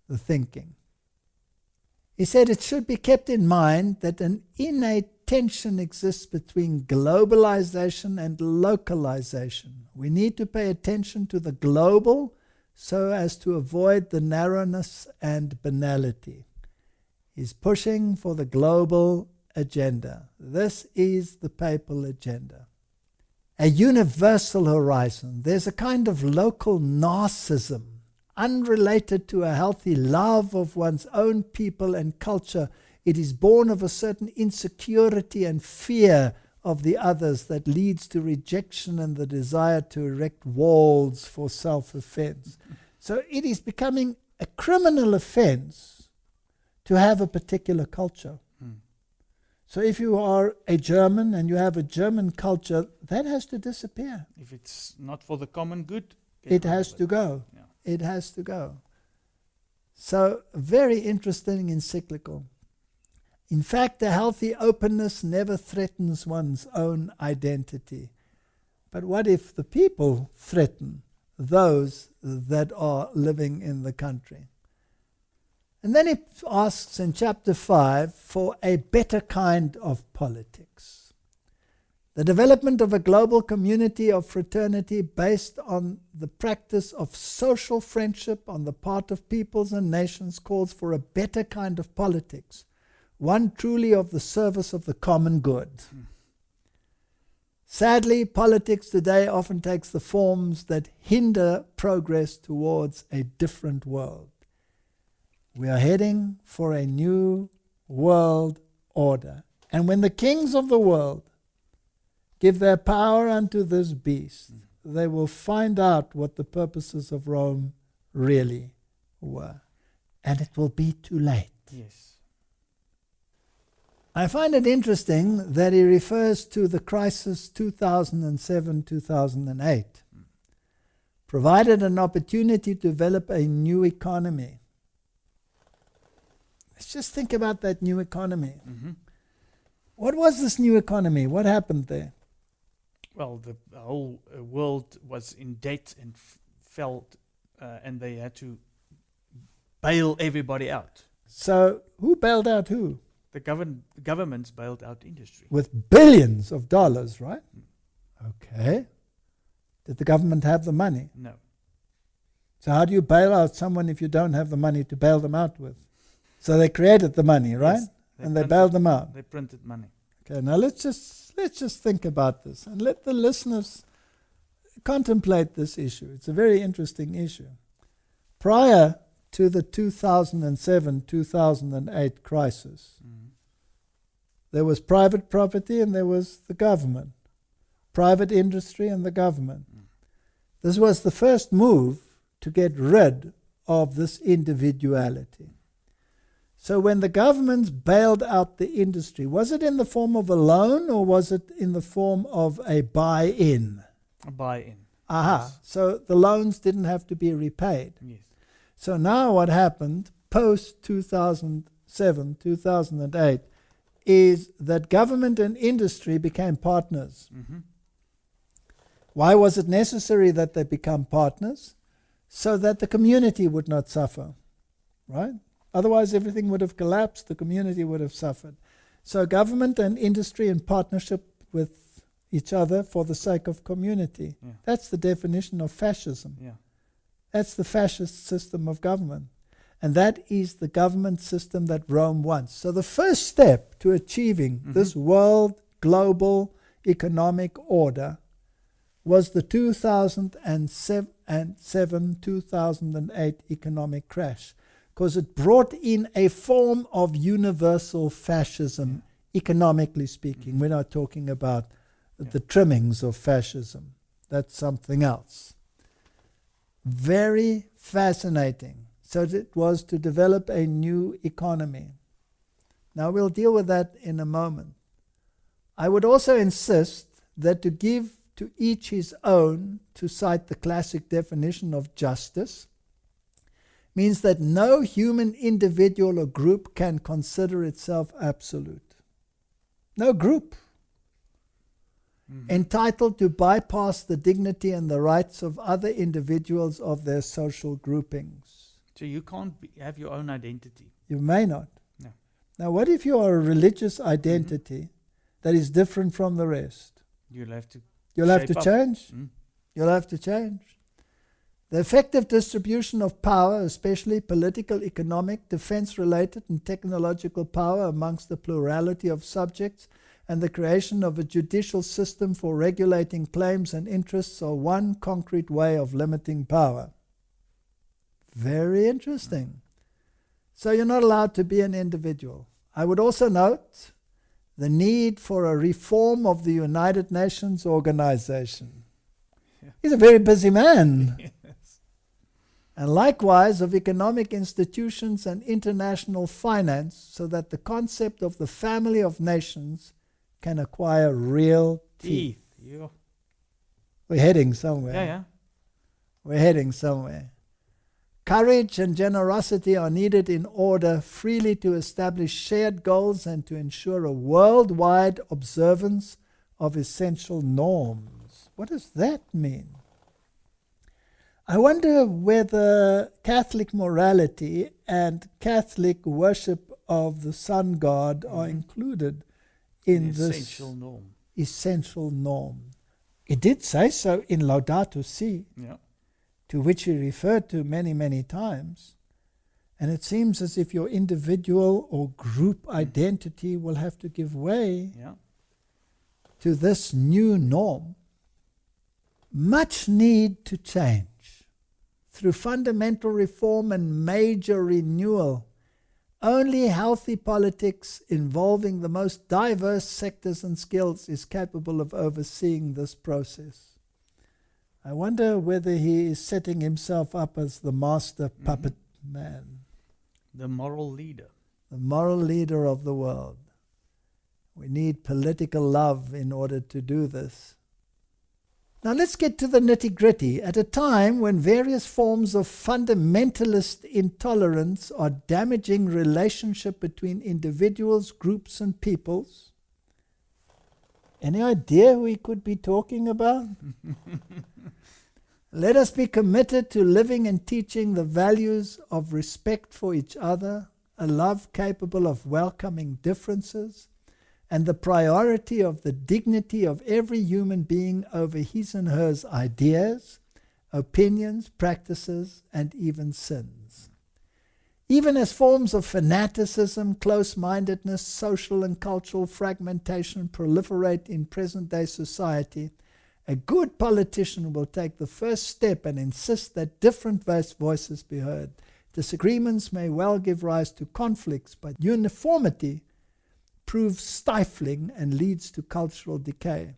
the thinking. He said it should be kept in mind that an innate tension exists between globalization and localization. We need to pay attention to the global so as to avoid the narrowness and banality. He's pushing for the global agenda. This is the papal agenda. A universal horizon. There's a kind of local narcissism, unrelated to a healthy love of one's own people and culture. It is born of a certain insecurity and fear of the others that leads to rejection and the desire to erect walls for self-offense. So it is becoming a criminal offense to have a particular culture. So if you are a German and you have a German culture, that has to disappear. If it's not for the common good, it has to go. Yeah. It has to go. So, very interesting encyclical. In fact, a healthy openness never threatens one's own identity. But what if the people threaten those that are living in the country? And then he asks in chapter 5 for a better kind of politics. The development of a global community of fraternity based on the practice of social friendship on the part of peoples and nations calls for a better kind of politics, one truly of the service of the common good. Sadly, politics today often takes the forms that hinder progress towards a different world. We are heading for a new world order. And when the kings of the world give their power unto this beast, they will find out what the purposes of Rome really were. And it will be too late. Yes. I find it interesting that he refers to the crisis 2007-2008, provided an opportunity to develop a new economy. Let's just think about that new economy. What was this new economy? What happened there? Well, the whole world was in debt and felt, and they had to bail everybody out. So who bailed out who? The governments bailed out industry. With billions of dollars, right? Okay. Did the government have the money? No. So how do you bail out someone if you don't have the money to bail them out with? So they created the money, right? Yes, and they bailed them out. They printed money. Okay, now let's just think about this and let the listeners contemplate this issue. It's a very interesting issue. Prior to the 2007-2008 crisis, there was private property and there was the government. Private industry and the government. This was the first move to get rid of this individuality. So when the governments bailed out the industry, was it in the form of a loan or was it in the form of a buy-in? A buy-in. Aha. Yes. So the loans didn't have to be repaid. Yes. So now what happened post-2007, 2008, is that government and industry became partners. Why was it necessary that they become partners? So that the community would not suffer, right? Otherwise, everything would have collapsed, the community would have suffered. So government and industry in partnership with each other for the sake of community. Yeah. That's the definition of fascism. Yeah. That's the fascist system of government. And that is the government system that Rome wants. So the first step to achieving this world global economic order was the 2007-2008 economic crash, because it brought in a form of universal fascism, economically speaking. We're not talking about the trimmings of fascism. That's something else. Very fascinating. So it was to develop a new economy. Now we'll deal with that in a moment. I would also insist that to give to each his own, to cite the classic definition of justice, means that no human individual or group can consider itself absolute. No group entitled to bypass the dignity and the rights of other individuals of their social groupings. So you can't have your own identity. You may not. No. Now, what if you are a religious identity that is different from the rest? You'll have to change. You'll have to change. The effective distribution of power, especially political, economic, defense-related and technological power amongst the plurality of subjects, and the creation of a judicial system for regulating claims and interests are one concrete way of limiting power. Very interesting. So you're not allowed to be an individual. I would also note the need for a reform of the United Nations organization. Yeah. He's a very busy man. Yes. And likewise of economic institutions and international finance, so that the concept of the family of nations can acquire real teeth. Yeah. We're heading somewhere. Yeah. We're heading somewhere. Courage and generosity are needed in order freely to establish shared goals and to ensure a worldwide observance of essential norms. What does that mean? I wonder whether Catholic morality and Catholic worship of the sun god are included in this essential norm. It did say so in Laudato Si, to which he referred to many, many times. And it seems as if your individual or group identity will have to give way to this new norm. Much need to change. Through fundamental reform and major renewal, only healthy politics involving the most diverse sectors and skills is capable of overseeing this process. I wonder whether he is setting himself up as the master puppet man. The moral leader. The moral leader of the world. We need political love in order to do this. Now let's get to the nitty-gritty. At a time when various forms of fundamentalist intolerance are damaging relationship between individuals, groups, and peoples, any idea who we could be talking about? Let us be committed to living and teaching the values of respect for each other, a love capable of welcoming differences, and the priority of the dignity of every human being over his and hers ideas, opinions, practices, and even sins. Even as forms of fanaticism, close-mindedness, social and cultural fragmentation proliferate in present-day society, a good politician will take the first step and insist that different voices be heard. Disagreements may well give rise to conflicts, but uniformity proves stifling and leads to cultural decay.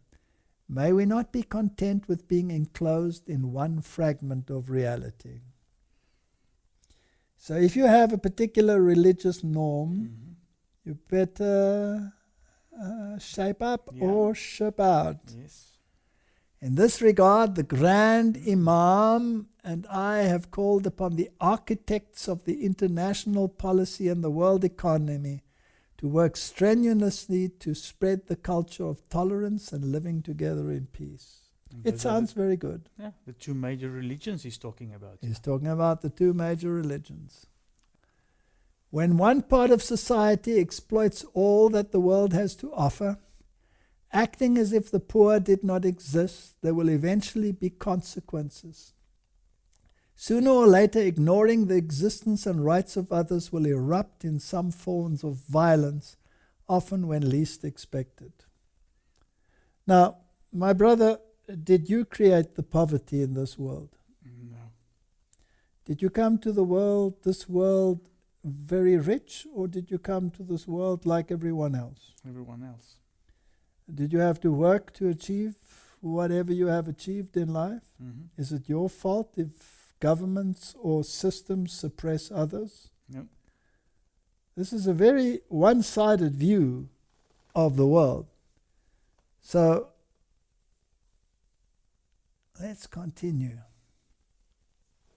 May we not be content with being enclosed in one fragment of reality. So if you have a particular religious norm, you better shape up or ship out. Yes. In this regard, the Grand Imam and I have called upon the architects of the international policy and the world economy to work strenuously to spread the culture of tolerance and living together in peace. It sounds very good. Yeah, the two major religions he's talking about. He's talking about the two major religions. When one part of society exploits all that the world has to offer, acting as if the poor did not exist, there will eventually be consequences. Sooner or later, ignoring the existence and rights of others will erupt in some forms of violence, often when least expected. Now, my brother, did you create the poverty in this world? No. Did you come to this world very rich, or did you come to this world like everyone else? Everyone else. Did you have to work to achieve whatever you have achieved in life? Mm-hmm. Is it your fault if governments or systems suppress others? No. This is a very one-sided view of the world. So, let's continue.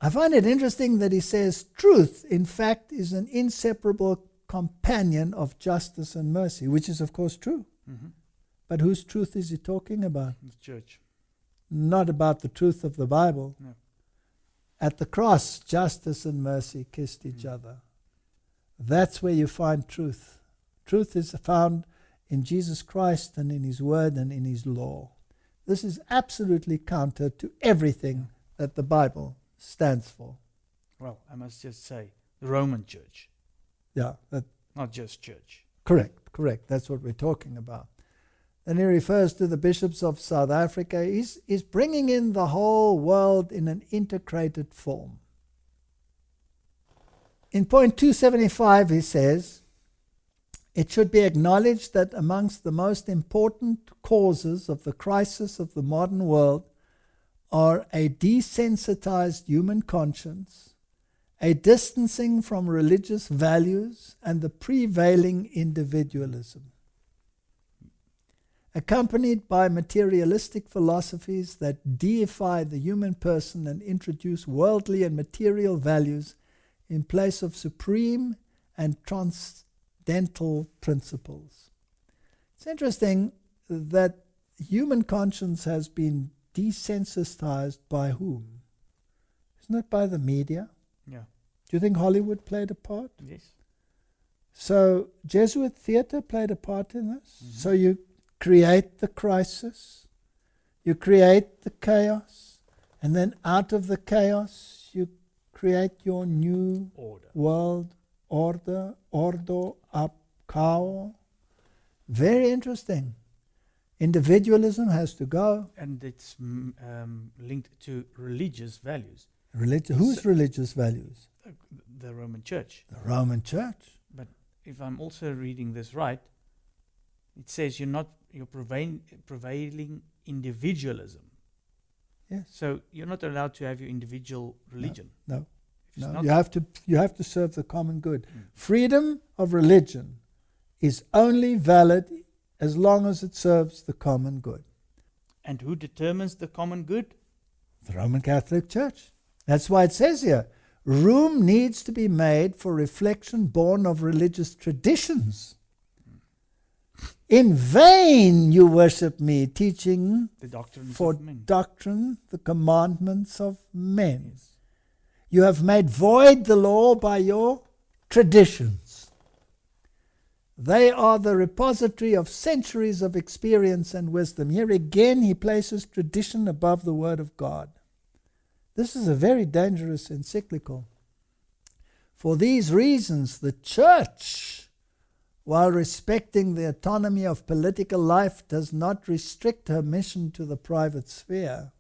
I find it interesting that he says truth, in fact, is an inseparable companion of justice and mercy, which is, of course, true. Mm-hmm. But whose truth is he talking about? The church. Not about the truth of the Bible. No. At the cross, justice and mercy kissed each other. That's where you find truth. Truth is found in Jesus Christ and in His Word and in His law. This is absolutely counter to everything that the Bible stands for. Well, I must just say, the Roman church, Yeah, not just church. correct. That's what we're talking about. Then he refers to the bishops of South Africa. He's bringing in the whole world in an integrated form. In point 275, he says, it should be acknowledged that amongst the most important causes of the crisis of the modern world are a desensitized human conscience, a distancing from religious values, and the prevailing individualism, accompanied by materialistic philosophies that deify the human person and introduce worldly and material values in place of supreme and transcendental principles. It's interesting that human conscience has been desensitized by whom? Isn't it by the media? Yeah. Do you think Hollywood played a part? Yes. So Jesuit theater played a part in this. Mm-hmm. So you create the crisis, you create the chaos, and then out of the chaos you create your new world order, ordo ab cao. Very interesting. Individualism has to go. And it's linked to religious values. Whose religious values? The Roman Church. The Roman Church. But if I'm also reading this right, it says you're prevailing individualism. Yes. So you're not allowed to have your individual religion. No. If it's No. not- You have to serve the common good. Mm. Freedom of religion is only valid as long as it serves the common good. And who determines the common good? The Roman Catholic Church. That's why it says here, room needs to be made for reflection born of religious traditions. In vain you worship me, teaching The doctrines for of men. doctrine the commandments of men. Yes. You have made void the law by your traditions. They are the repository of centuries of experience and wisdom. Here again, he places tradition above the Word of God. This is a very dangerous encyclical. For these reasons, the Church, while respecting the autonomy of political life, does not restrict her mission to the private sphere.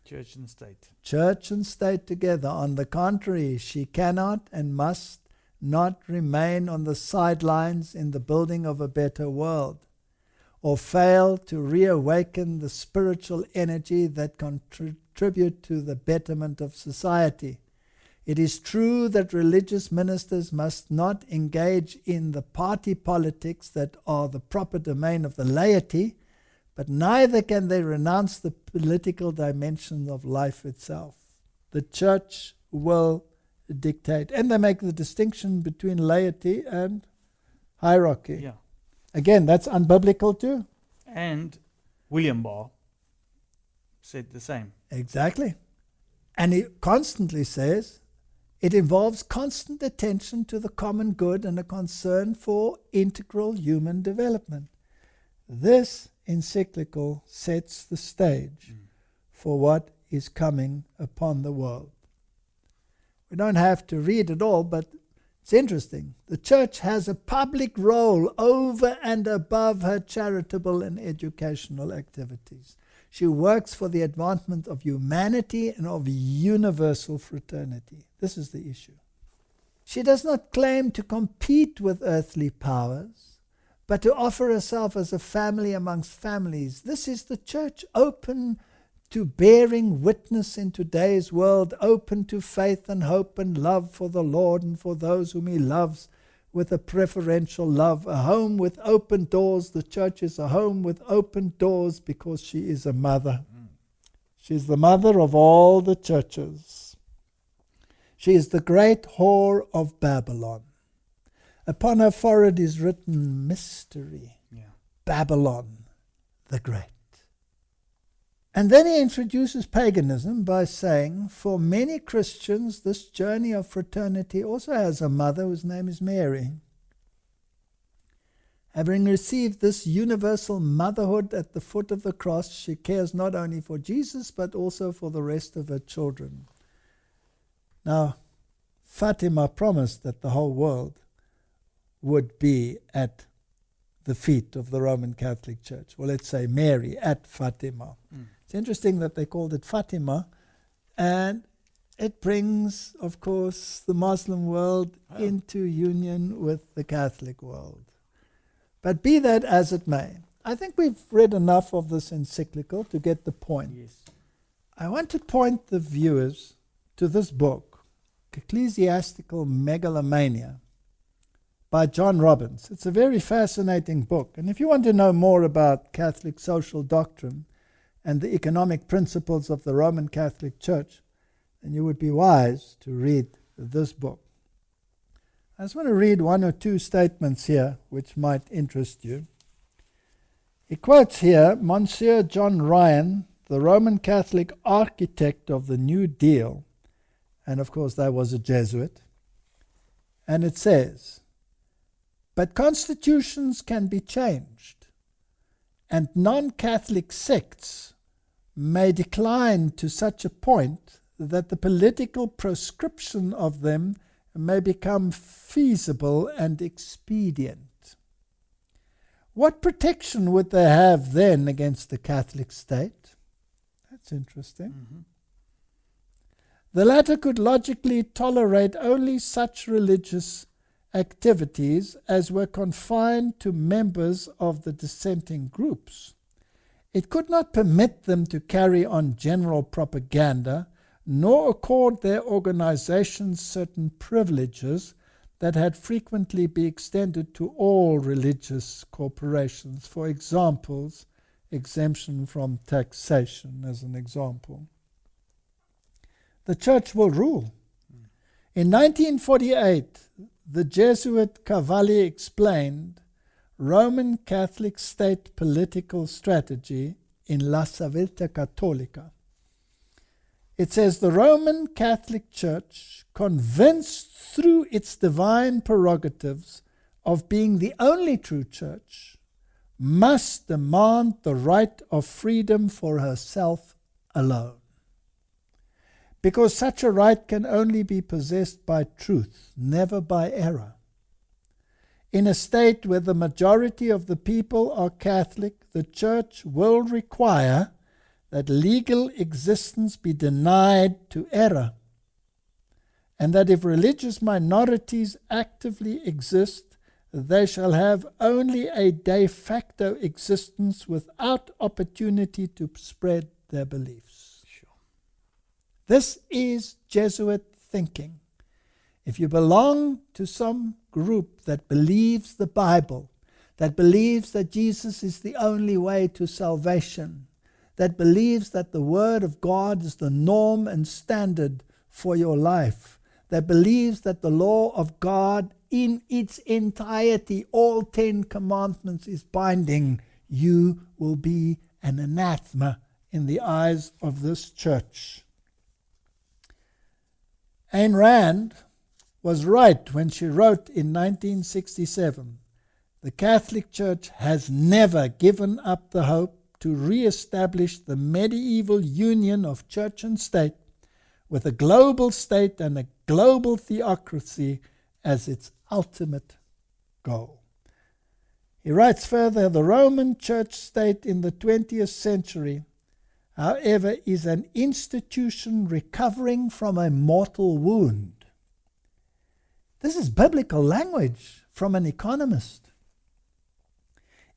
Church and state. Church and state together. On the contrary, she cannot and must not remain on the sidelines in the building of a better world, or fail to reawaken the spiritual energy that contribute to the betterment of society. It is true that religious ministers must not engage in the party politics that are the proper domain of the laity, but neither can they renounce the political dimension of life itself. The Church will dictate. And they make the distinction between laity and hierarchy. Yeah. Again, that's unbiblical too. And William Barr said the same. Exactly. And he constantly says it involves constant attention to the common good and a concern for integral human development. This encyclical sets the stage for what is coming upon the world. We don't have to read it all, but it's interesting. The church has a public role over and above her charitable and educational activities. She works for the advancement of humanity and of universal fraternity. This is the issue. She does not claim to compete with earthly powers, but to offer herself as a family amongst families. This is the church, open to bearing witness in today's world, open to faith and hope and love for the Lord and for those whom He loves with a preferential love. A home with open doors. The church is a home with open doors because she is a mother. She is the mother of all the churches. She is the great whore of Babylon. Upon her forehead is written mystery. Babylon the Great. And then he introduces paganism by saying, for many Christians, this journey of fraternity also has a mother whose name is Mary. Having received this universal motherhood at the foot of the cross, she cares not only for Jesus, but also for the rest of her children. Now, Fatima promised that the whole world would be at the feet of the Roman Catholic Church. Well, let's say Mary at Fatima. It's interesting that they called it Fatima, and it brings, of course, the Muslim world into union with the Catholic world. But be that as it may, I think we've read enough of this encyclical to get the point. Yes. I want to point the viewers to this book, Ecclesiastical Megalomania, by John Robbins. It's a very fascinating book. And if you want to know more about Catholic social doctrine and the economic principles of the Roman Catholic Church, then you would be wise to read this book. I just want to read one or two statements here which might interest you. He quotes here Monsieur John Ryan, the Roman Catholic architect of the New Deal, and of course that was a Jesuit, and it says, but constitutions can be changed, and non-Catholic sects may decline to such a point that the political proscription of them may become feasible and expedient. What protection would they have then against the Catholic state? That's interesting. The latter could logically tolerate only such religious activities as were confined to members of the dissenting groups. It could not permit them to carry on general propaganda, nor accord their organizations certain privileges that had frequently been extended to all religious corporations. For examples, exemption from taxation as an example. The church will rule. In 1948, the Jesuit Cavalli explained Roman Catholic state political strategy in La Civiltà Cattolica. It says the Roman Catholic Church, convinced through its divine prerogatives of being the only true church, must demand the right of freedom for herself alone. Because such a right can only be possessed by truth, never by error. In a state where the majority of the people are Catholic, the Church will require that legal existence be denied to error, and that if religious minorities actively exist, they shall have only a de facto existence without opportunity to spread their beliefs. This is Jesuit thinking. If you belong to some group that believes the Bible, that believes that Jesus is the only way to salvation, that believes that the Word of God is the norm and standard for your life, that believes that the law of God in its entirety, all 10 commandments, is binding, you will be an anathema in the eyes of this church. Ayn Rand was right when she wrote in 1967 The Catholic Church has never given up the hope to re-establish the medieval union of church and state, with a global state and a global theocracy as its ultimate goal. He writes further, the Roman Church state in the 20th century, however, is an institution recovering from a mortal wound. This is biblical language from an economist.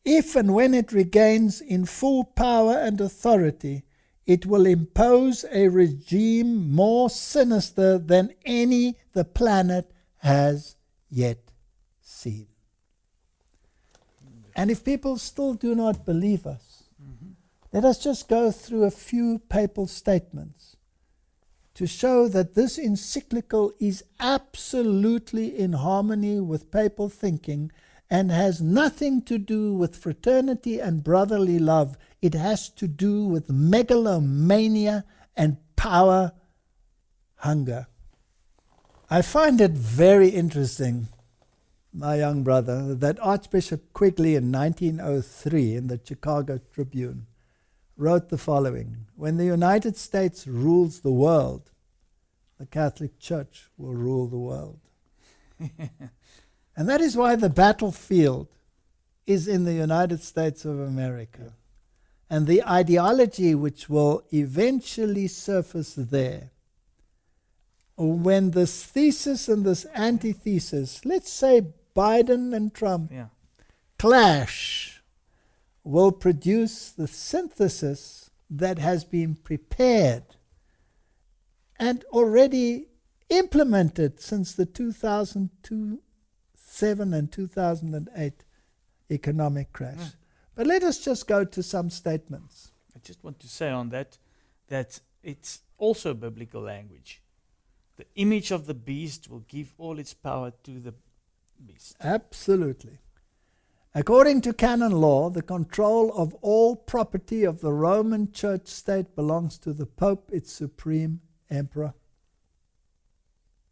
If and when it regains in full power and authority, it will impose a regime more sinister than any the planet has yet seen. And if people still do not believe us, let us just go through a few papal statements to show that this encyclical is absolutely in harmony with papal thinking and has nothing to do with fraternity and brotherly love. It has to do with megalomania and power hunger. I find it very interesting, my young brother, that Archbishop Quigley in 1903 in the Chicago Tribune wrote the following: when the United States rules the world, the Catholic Church will rule the world. And that is why the battlefield is in the United States of America. And the ideology which will eventually surface there, when this thesis and this antithesis, let's say Biden and Trump, clash, will produce the synthesis that has been prepared and already implemented since the 2007 and 2008 economic crash. But let us just go to some statements. I just want to say on that it's also biblical language. The image of the beast will give all its power to the beast. Absolutely. According to canon law, the control of all property of the Roman Church state belongs to the Pope, its supreme emperor.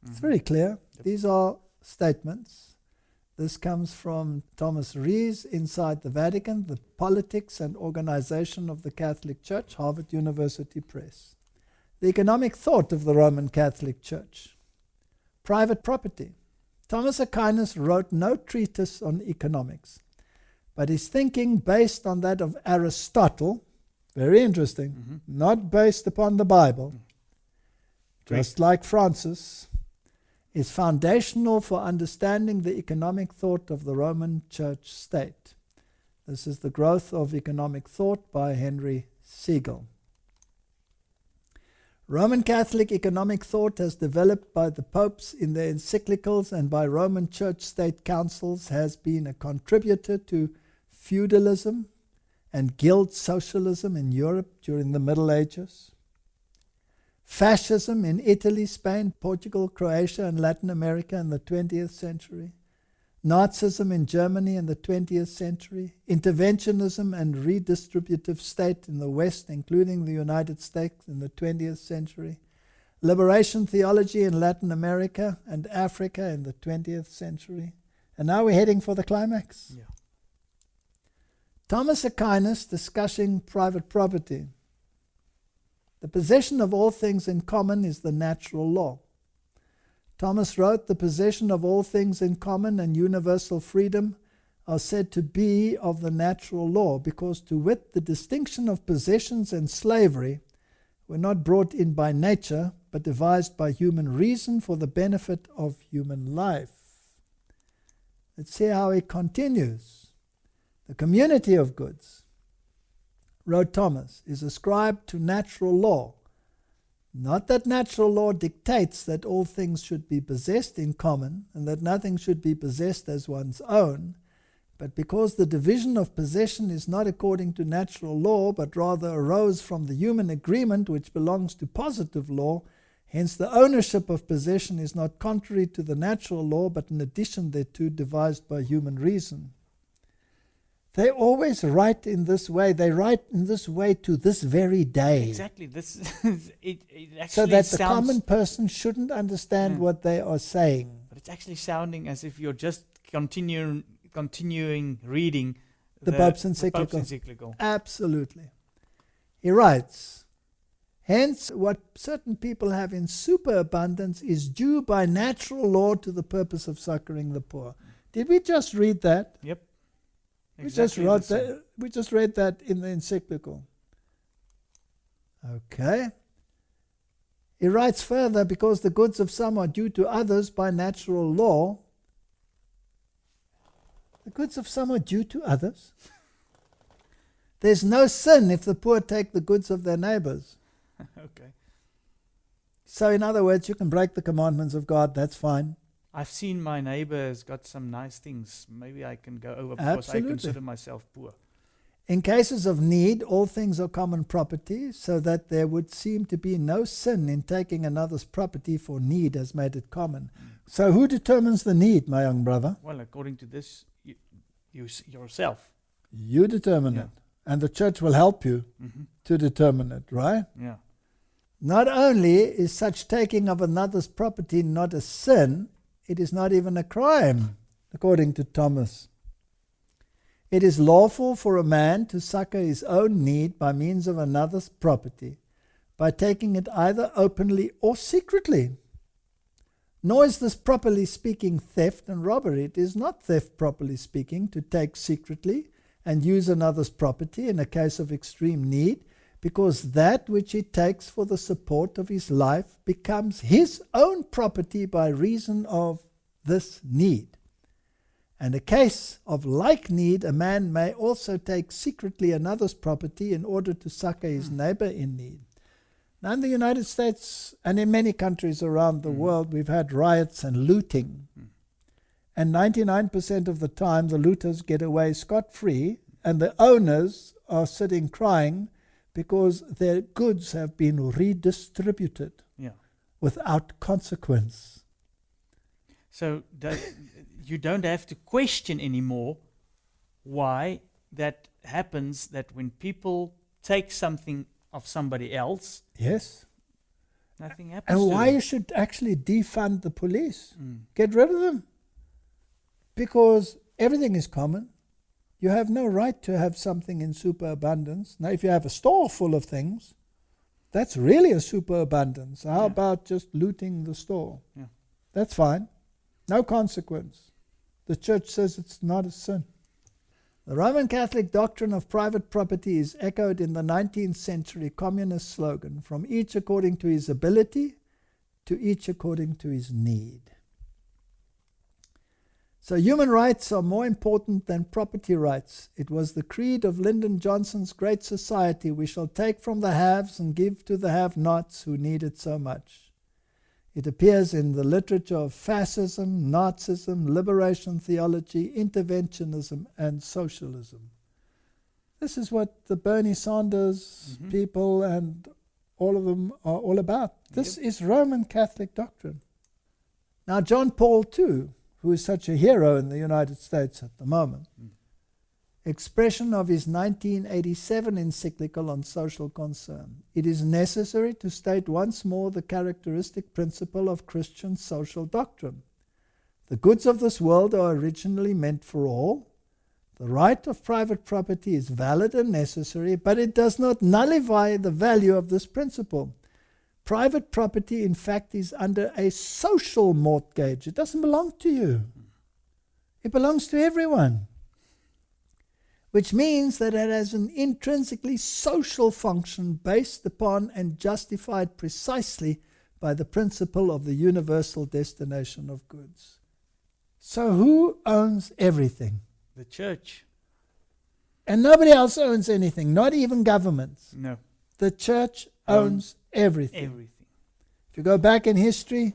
It's very clear. Yep. These are statements. This comes from Thomas Rees, Inside the Vatican, The Politics and Organization of the Catholic Church, Harvard University Press. The economic thought of the Roman Catholic Church. Private property. Thomas Aquinas wrote no treatise on economics, but his thinking based on that of Aristotle, very interesting, not based upon the Bible, just like Francis, is foundational for understanding the economic thought of the Roman Church state. This is The Growth of Economic Thought by Henry Siegel. Roman Catholic economic thought has developed by the popes in their encyclicals and by Roman Church state councils has been a contributor to feudalism and guild socialism in Europe during the Middle Ages, fascism in Italy, Spain, Portugal, Croatia, and Latin America in the 20th century, Nazism in Germany in the 20th century, interventionism and redistributive state in the West, including the United States in the 20th century, liberation theology in Latin America and Africa in the 20th century. And now we're heading for the climax. Yeah. Thomas Aquinas discussing private property. The possession of all things in common is the natural law. Thomas wrote, the possession of all things in common and universal freedom are said to be of the natural law, because to wit, the distinction of possessions and slavery were not brought in by nature, but devised by human reason for the benefit of human life. Let's see how he continues. The community of goods, wrote Thomas, is ascribed to natural law. Not that natural law dictates that all things should be possessed in common and that nothing should be possessed as one's own, but because the division of possession is not according to natural law, but rather arose from the human agreement which belongs to positive law, hence the ownership of possession is not contrary to the natural law, but an addition thereto devised by human reason. They always write in this way. They write in this way to this very day. Exactly. This it actually so that the sounds, common person shouldn't understand what they are saying. but it's actually sounding as if you're just continuing continuing reading The Pope's Pope's Encyclical. encyclical. Absolutely. He writes, hence, what certain people have in superabundance is due by natural law to the purpose of succoring the poor. Did we just read that? Yep. We just Exactly the same. we just read that in the encyclical. Okay. He writes further, because the goods of some are due to others by natural law. The goods of some are due to others. There's no sin if the poor take the goods of their neighbors. Okay. So in other words, you can break the commandments of God, that's fine. I've seen my neighbor has got some nice things. Maybe I can go over because Absolutely. I consider myself poor. In cases of need, all things are common property, so that there would seem to be no sin in taking another's property, for need has made it common. So who determines the need, my young brother? Well, according to this, you yourself. You determine Yeah. it. And the church will help you Mm-hmm. to determine it, right? Yeah. Not only is such taking of another's property not a sin, it is not even a crime, according to Thomas. It is lawful for a man to succor his own need by means of another's property, by taking it either openly or secretly. Nor is this, properly speaking, theft and robbery. It is not theft, properly speaking, to take secretly and use another's property in a case of extreme need, because that which he takes for the support of his life becomes his own property by reason of this need. And a case of like need, a man may also take secretly another's property in order to succor his neighbor in need. Now in the United States and in many countries around the world, we've had riots and looting. And 99% of the time, the looters get away scot-free, and the owners are sitting crying because their goods have been redistributed Yeah. without consequence. So you don't have to question anymore why that happens, that when people take something of somebody else, Yes. nothing happens And to why them. you should actually defund the police. Mm. Get rid of them. Because everything is common. You have no right to have something in superabundance. Now, if you have a store full of things, that's really a superabundance. How Yeah. about just looting the store? Yeah. That's fine. No consequence. The church says it's not a sin. The Roman Catholic doctrine of private property is echoed in the 19th century communist slogan, from each according to his ability, to each according to his need. So human rights are more important than property rights. It was the creed of Lyndon Johnson's Great Society: we shall take from the haves and give to the have-nots who need it so much. It appears in the literature of fascism, Nazism, liberation theology, interventionism, and socialism. This is what the Bernie Sanders people and all of them are all about. This is Roman Catholic doctrine. Now, John Paul II, who is such a hero in the United States at the moment, expression of his 1987 encyclical on social concern: it is necessary to state once more the characteristic principle of Christian social doctrine. The goods of this world are originally meant for all. The right of private property is valid and necessary, but it does not nullify the value of this principle. Private property, in fact, is under a social mortgage. It doesn't belong to you. It belongs to everyone. Which means that it has an intrinsically social function based upon and justified precisely by the principle of the universal destination of goods. So who owns everything? The church. And nobody else owns anything, not even governments. No. The church owns everything. Everything. If you go back in history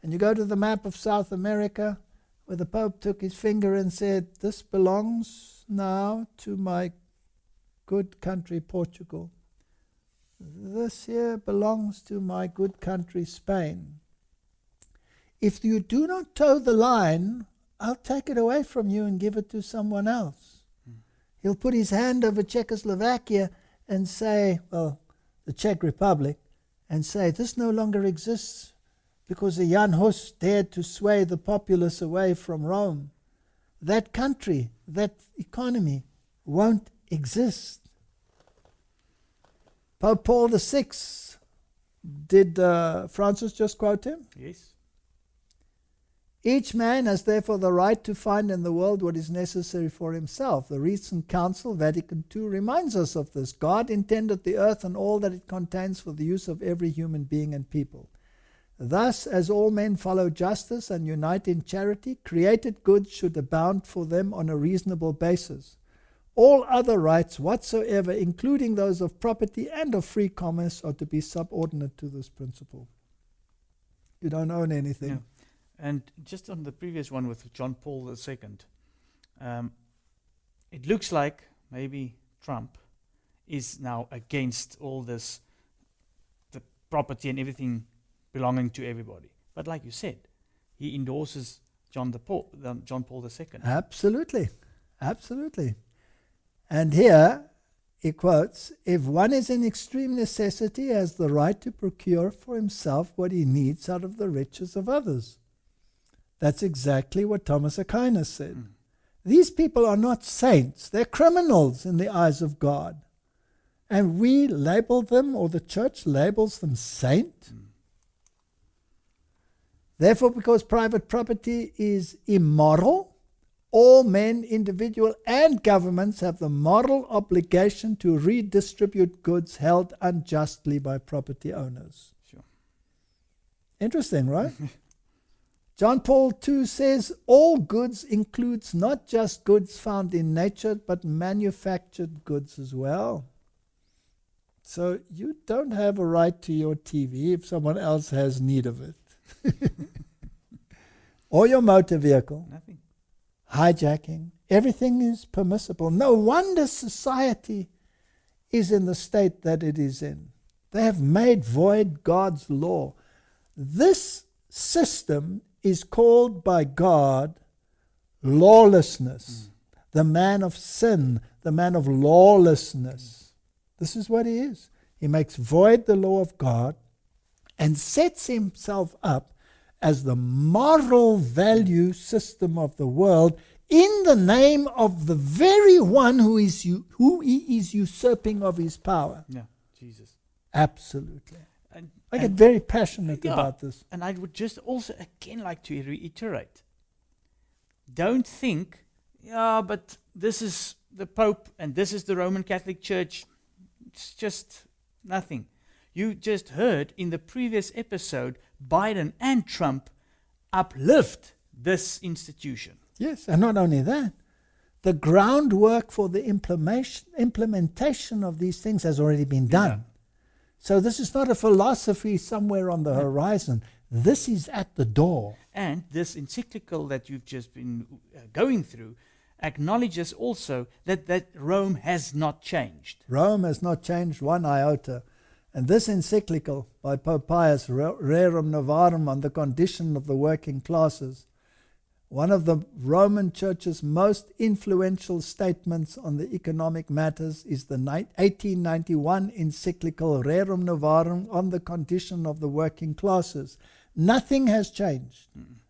and you go to the map of South America, where the Pope took his finger and said, this belongs now to my good country Portugal. This here belongs to my good country Spain. If you do not toe the line, I'll take it away from you and give it to someone else. He'll put his hand over Czechoslovakia and say, well, the Czech Republic, and say, this no longer exists because a Jan Hus dared to sway the populace away from Rome. that country, that economy won't exist. Pope Paul VI, did Francis just quote him? Yes. Each man has therefore the right to find in the world what is necessary for himself. The recent Council, Vatican II, reminds us of this. God intended the earth and all that it contains for the use of every human being and people. Thus, as all men follow justice and unite in charity, created goods should abound for them on a reasonable basis. All other rights whatsoever, including those of property and of free commerce, are to be subordinate to this principle. You don't own anything. No. And just on the previous one with John Paul II, it looks like maybe Trump is now against all this, the property and everything belonging to everybody. But like you said, he endorses John Paul II. Absolutely. Absolutely. And here he quotes, if one is in extreme necessity, he has the right to procure for himself what he needs out of the riches of others. That's exactly what Thomas Aquinas said. These people are not saints. They're criminals in the eyes of God. And we label them, or the church labels them saint. Therefore, because private property is immoral, all men, individual and governments have the moral obligation to redistribute goods held unjustly by property owners. Sure. Interesting, right? John Paul II says all goods includes not just goods found in nature, but manufactured goods as well. So you don't have a right to your TV if someone else has need of it. Or your motor vehicle. Nothing. Hijacking. Everything is permissible. No wonder society is in the state that it is in. They have made void God's law. This system is called by God lawlessness. The man of sin, the man of lawlessness. This is what he is. He makes void the law of God and sets himself up as the moral value system of the world in the name of the very one who he is usurping of his power. Yeah, Jesus. Absolutely. And I get very passionate about this. And I would just also again like to reiterate. Don't think, but this is the Pope and this is the Roman Catholic Church. It's just nothing. You just heard in the previous episode, Biden and Trump uplift this institution. Yes, and not only that, the groundwork for the implementation of these things has already been done. Yeah. So this is not a philosophy somewhere on the horizon. This is at the door. And this encyclical that you've just been going through acknowledges also that Rome has not changed. Rome has not changed one iota. And this encyclical by Pope Pius, Rerum Novarum, on the condition of the working classes, one of the Roman Church's most influential statements on the economic matters is the 1891 encyclical Rerum Novarum on the condition of the working classes. Nothing has changed.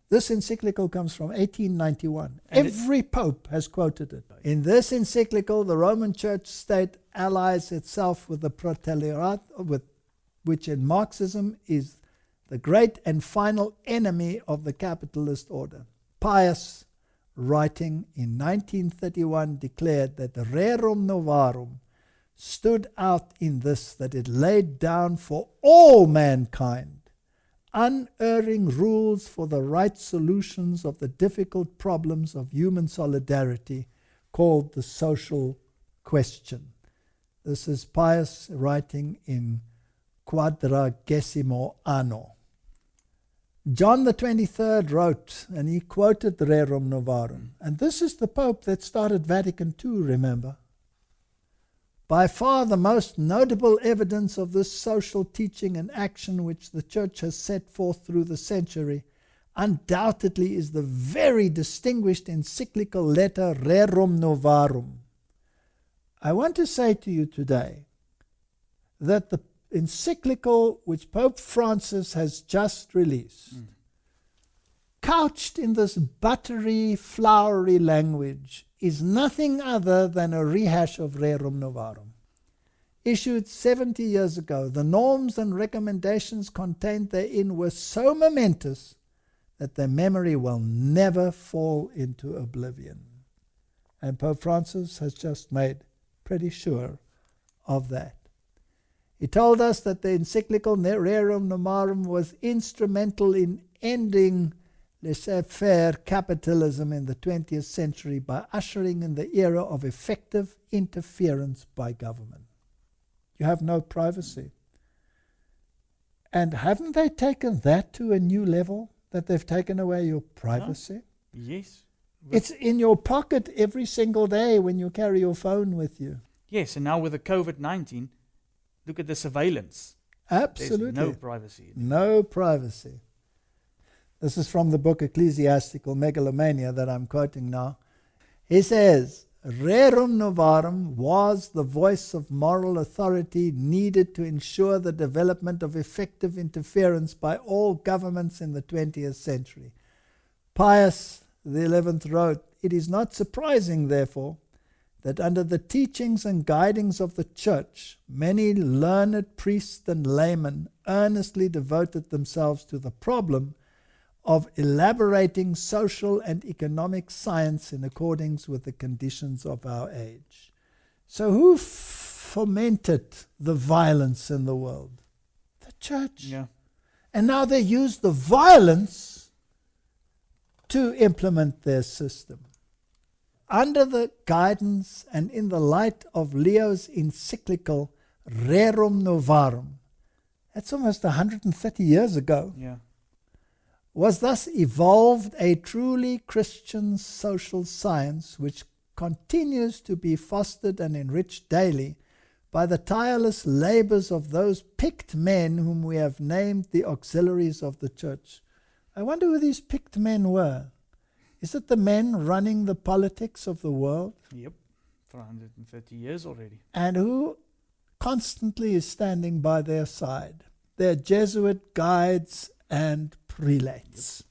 This encyclical comes from 1891. And every pope has quoted it. In this encyclical, the Roman Church state allies itself with the proletariat, which in Marxism is the great and final enemy of the capitalist order. Pius, writing in 1931, declared that the Rerum Novarum stood out in this, that it laid down for all mankind unerring rules for the right solutions of the difficult problems of human solidarity, called the social question. This is Pius writing in Quadragesimo Anno. John the 23rd wrote, and he quoted the Rerum Novarum. And this is the Pope that started Vatican II, remember. By far the most notable evidence of this social teaching and action which the Church has set forth through the century undoubtedly is the very distinguished encyclical letter Rerum Novarum. I want to say to you today that the encyclical which Pope Francis has just released couched in this buttery, flowery language, is nothing other than a rehash of Rerum Novarum. Issued 70 years ago, the norms and recommendations contained therein were so momentous that their memory will never fall into oblivion. And Pope Francis has just made pretty sure of that. He told us that the encyclical Rerum Novarum was instrumental in ending laissez-faire capitalism in the 20th century by ushering in the era of effective interference by government. You have no privacy. And haven't they taken that to a new level, that they've taken away your privacy? Yes. It's in your pocket every single day when you carry your phone with you. Yes, and now with the COVID-19, look at the surveillance. Absolutely. There's no privacy. No privacy. This is from the book Ecclesiastical Megalomania that I'm quoting now. He says, Rerum Novarum was the voice of moral authority needed to ensure the development of effective interference by all governments in the 20th century. Pius XI wrote, "It is not surprising, therefore, that under the teachings and guidings of the Church, many learned priests and laymen earnestly devoted themselves to the problem of elaborating social and economic science in accordance with the conditions of our age." So who fomented the violence in the world? The Church. Yeah. And now they use the violence to implement their system. Under the guidance and in the light of Leo's encyclical Rerum Novarum, that's almost 130 years ago, Yeah. was thus evolved a truly Christian social science which continues to be fostered and enriched daily by the tireless labors of those picked men whom we have named the auxiliaries of the Church. I wonder who these picked men were. Is it the men running the politics of the world? Yep. For 130 years already. And who constantly is standing by their side? Their Jesuit guides and prelates.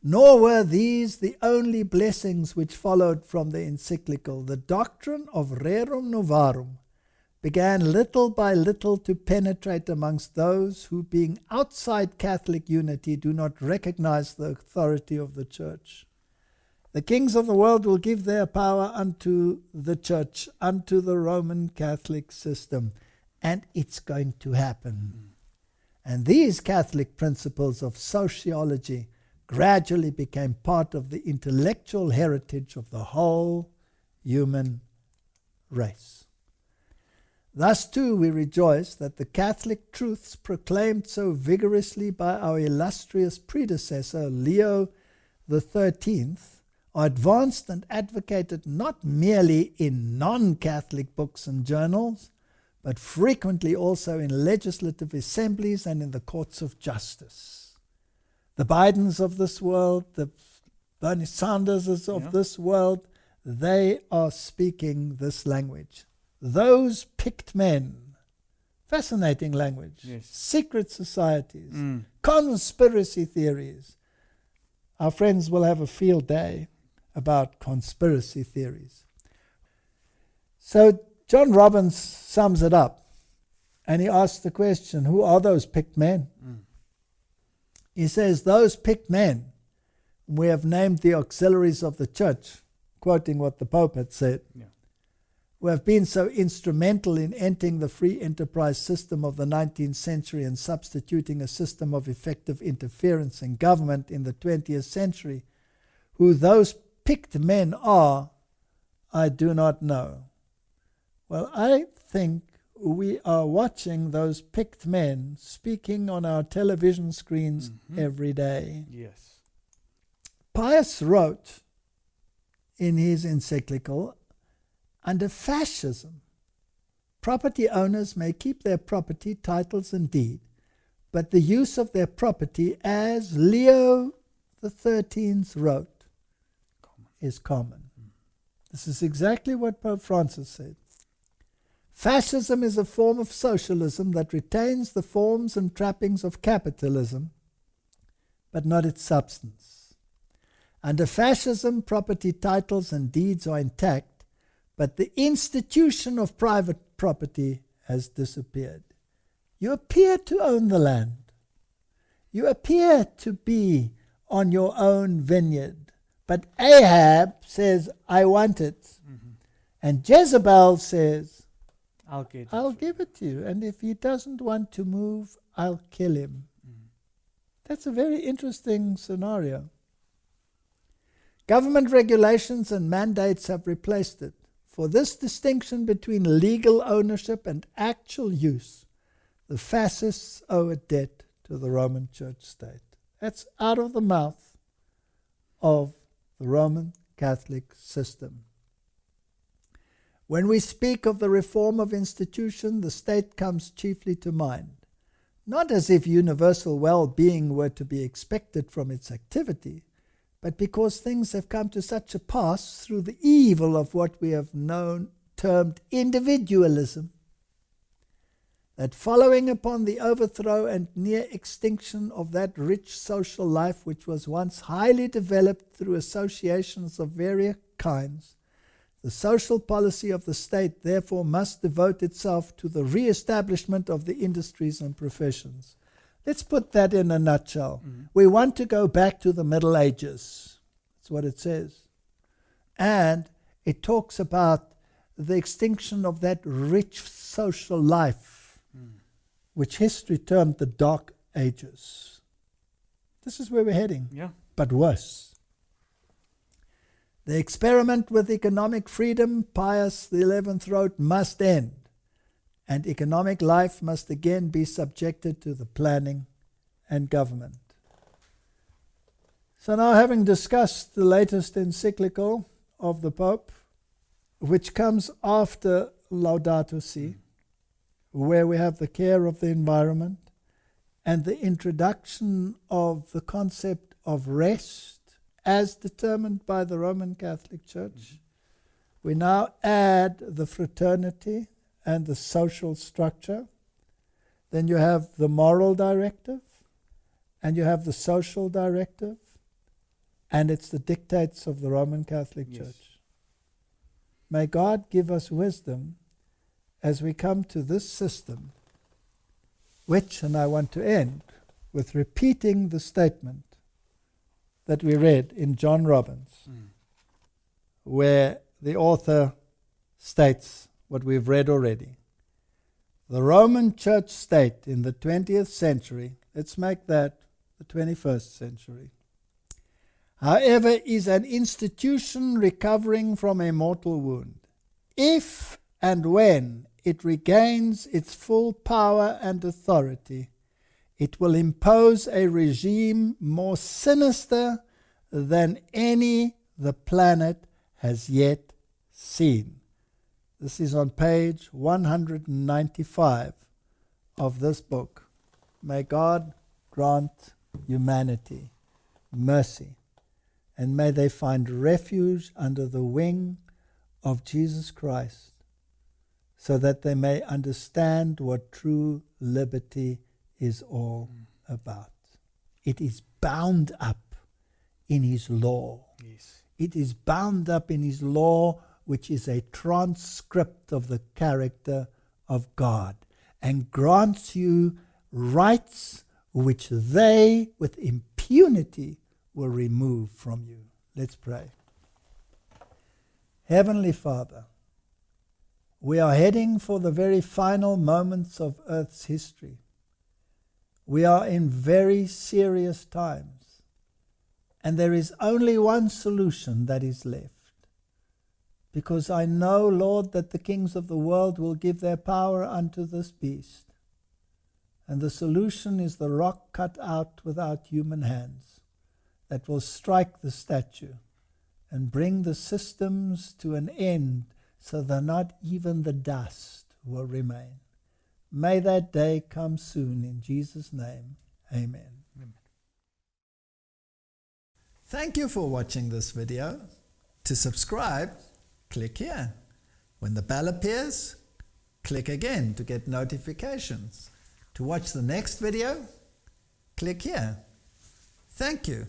Nor were these the only blessings which followed from the encyclical. The doctrine of Rerum Novarum began little by little to penetrate amongst those who, being outside Catholic unity, do not recognize the authority of the Church. The kings of the world will give their power unto the Church, unto the Roman Catholic system, and it's going to happen. And these Catholic principles of sociology gradually became part of the intellectual heritage of the whole human race. Thus too we rejoice that the Catholic truths proclaimed so vigorously by our illustrious predecessor Leo XIII are advanced and advocated not merely in non-Catholic books and journals, but frequently also in legislative assemblies and in the courts of justice. The Bidens of this world, the Bernie Sanderses of this world, they are speaking this language. Those picked men, fascinating language, secret societies, conspiracy theories. Our friends will have a field day about conspiracy theories. So John Robbins sums it up, and he asks the question, who are those picked men? He says, those picked men we have named the auxiliaries of the Church, quoting what the Pope had said, who have been so instrumental in ending the free enterprise system of the 19th century and substituting a system of effective interference in government in the 20th century. Who those picked men are, I do not know. Well, I think we are watching those picked men speaking on our television screens every day. Yes. Pius wrote in his encyclical, under fascism, property owners may keep their property, titles and deed, but the use of their property, as Leo XIII wrote, is common. This is exactly what Pope Francis said. Fascism is a form of socialism that retains the forms and trappings of capitalism, but not its substance. Under fascism, property titles and deeds are intact, but the institution of private property has disappeared. You appear to own the land. You appear to be on your own vineyard. But Ahab says, I want it. Mm-hmm. And Jezebel says, I'll get it. I'll give it to you. And if he doesn't want to move, I'll kill him. Mm. That's a very interesting scenario. Government regulations and mandates have replaced it. For this distinction between legal ownership and actual use, the fascists owe a debt to the Roman Church state. That's out of the mouth of the Roman Catholic system. When we speak of the reform of institution, the state comes chiefly to mind, not as if universal well-being were to be expected from its activity, but because things have come to such a pass through the evil of what we have termed individualism, that following upon the overthrow and near extinction of that rich social life which was once highly developed through associations of various kinds, the social policy of the state therefore must devote itself to the re-establishment of the industries and professions. Let's put that in a nutshell. Mm-hmm. We want to go back to the Middle Ages. That's what it says. And it talks about the extinction of that rich social life, which history termed the Dark Ages. This is where we're heading, but worse. The experiment with economic freedom, Pius XI wrote, must end, and economic life must again be subjected to the planning and government. So now, having discussed the latest encyclical of the Pope, which comes after Laudato Si, where we have the care of the environment and the introduction of the concept of rest as determined by the Roman Catholic Church, we now add the fraternity and the social structure. Then you have the moral directive, and you have the social directive, and it's the dictates of the Roman Catholic Church. May God give us wisdom as we come to this system, which, and I want to end with repeating the statement that we read in John Robbins, where the author states what we've read already. The Roman Church state in the 20th century, let's make that the 21st century, however, is an institution recovering from a mortal wound. If and when it regains its full power and authority, it will impose a regime more sinister than any the planet has yet seen. This is on page 195 of this book. May God grant humanity mercy, and may they find refuge under the wing of Jesus Christ, so that they may understand what true liberty is all about. It is bound up in His law. Yes. It is bound up in His law, which is a transcript of the character of God, and grants you rights which they, with impunity, will remove from you. Let's pray. Heavenly Father, we are heading for the very final moments of Earth's history. We are in very serious times, and there is only one solution that is left. Because I know, Lord, that the kings of the world will give their power unto this beast. And the solution is the rock cut out without human hands that will strike the statue and bring the systems to an end, so that not even the dust will remain. May that day come soon, in Jesus' name. Amen. Amen. Thank you for watching this video. To subscribe, click here. When the bell appears, click again to get notifications. To watch the next video, click here. Thank you.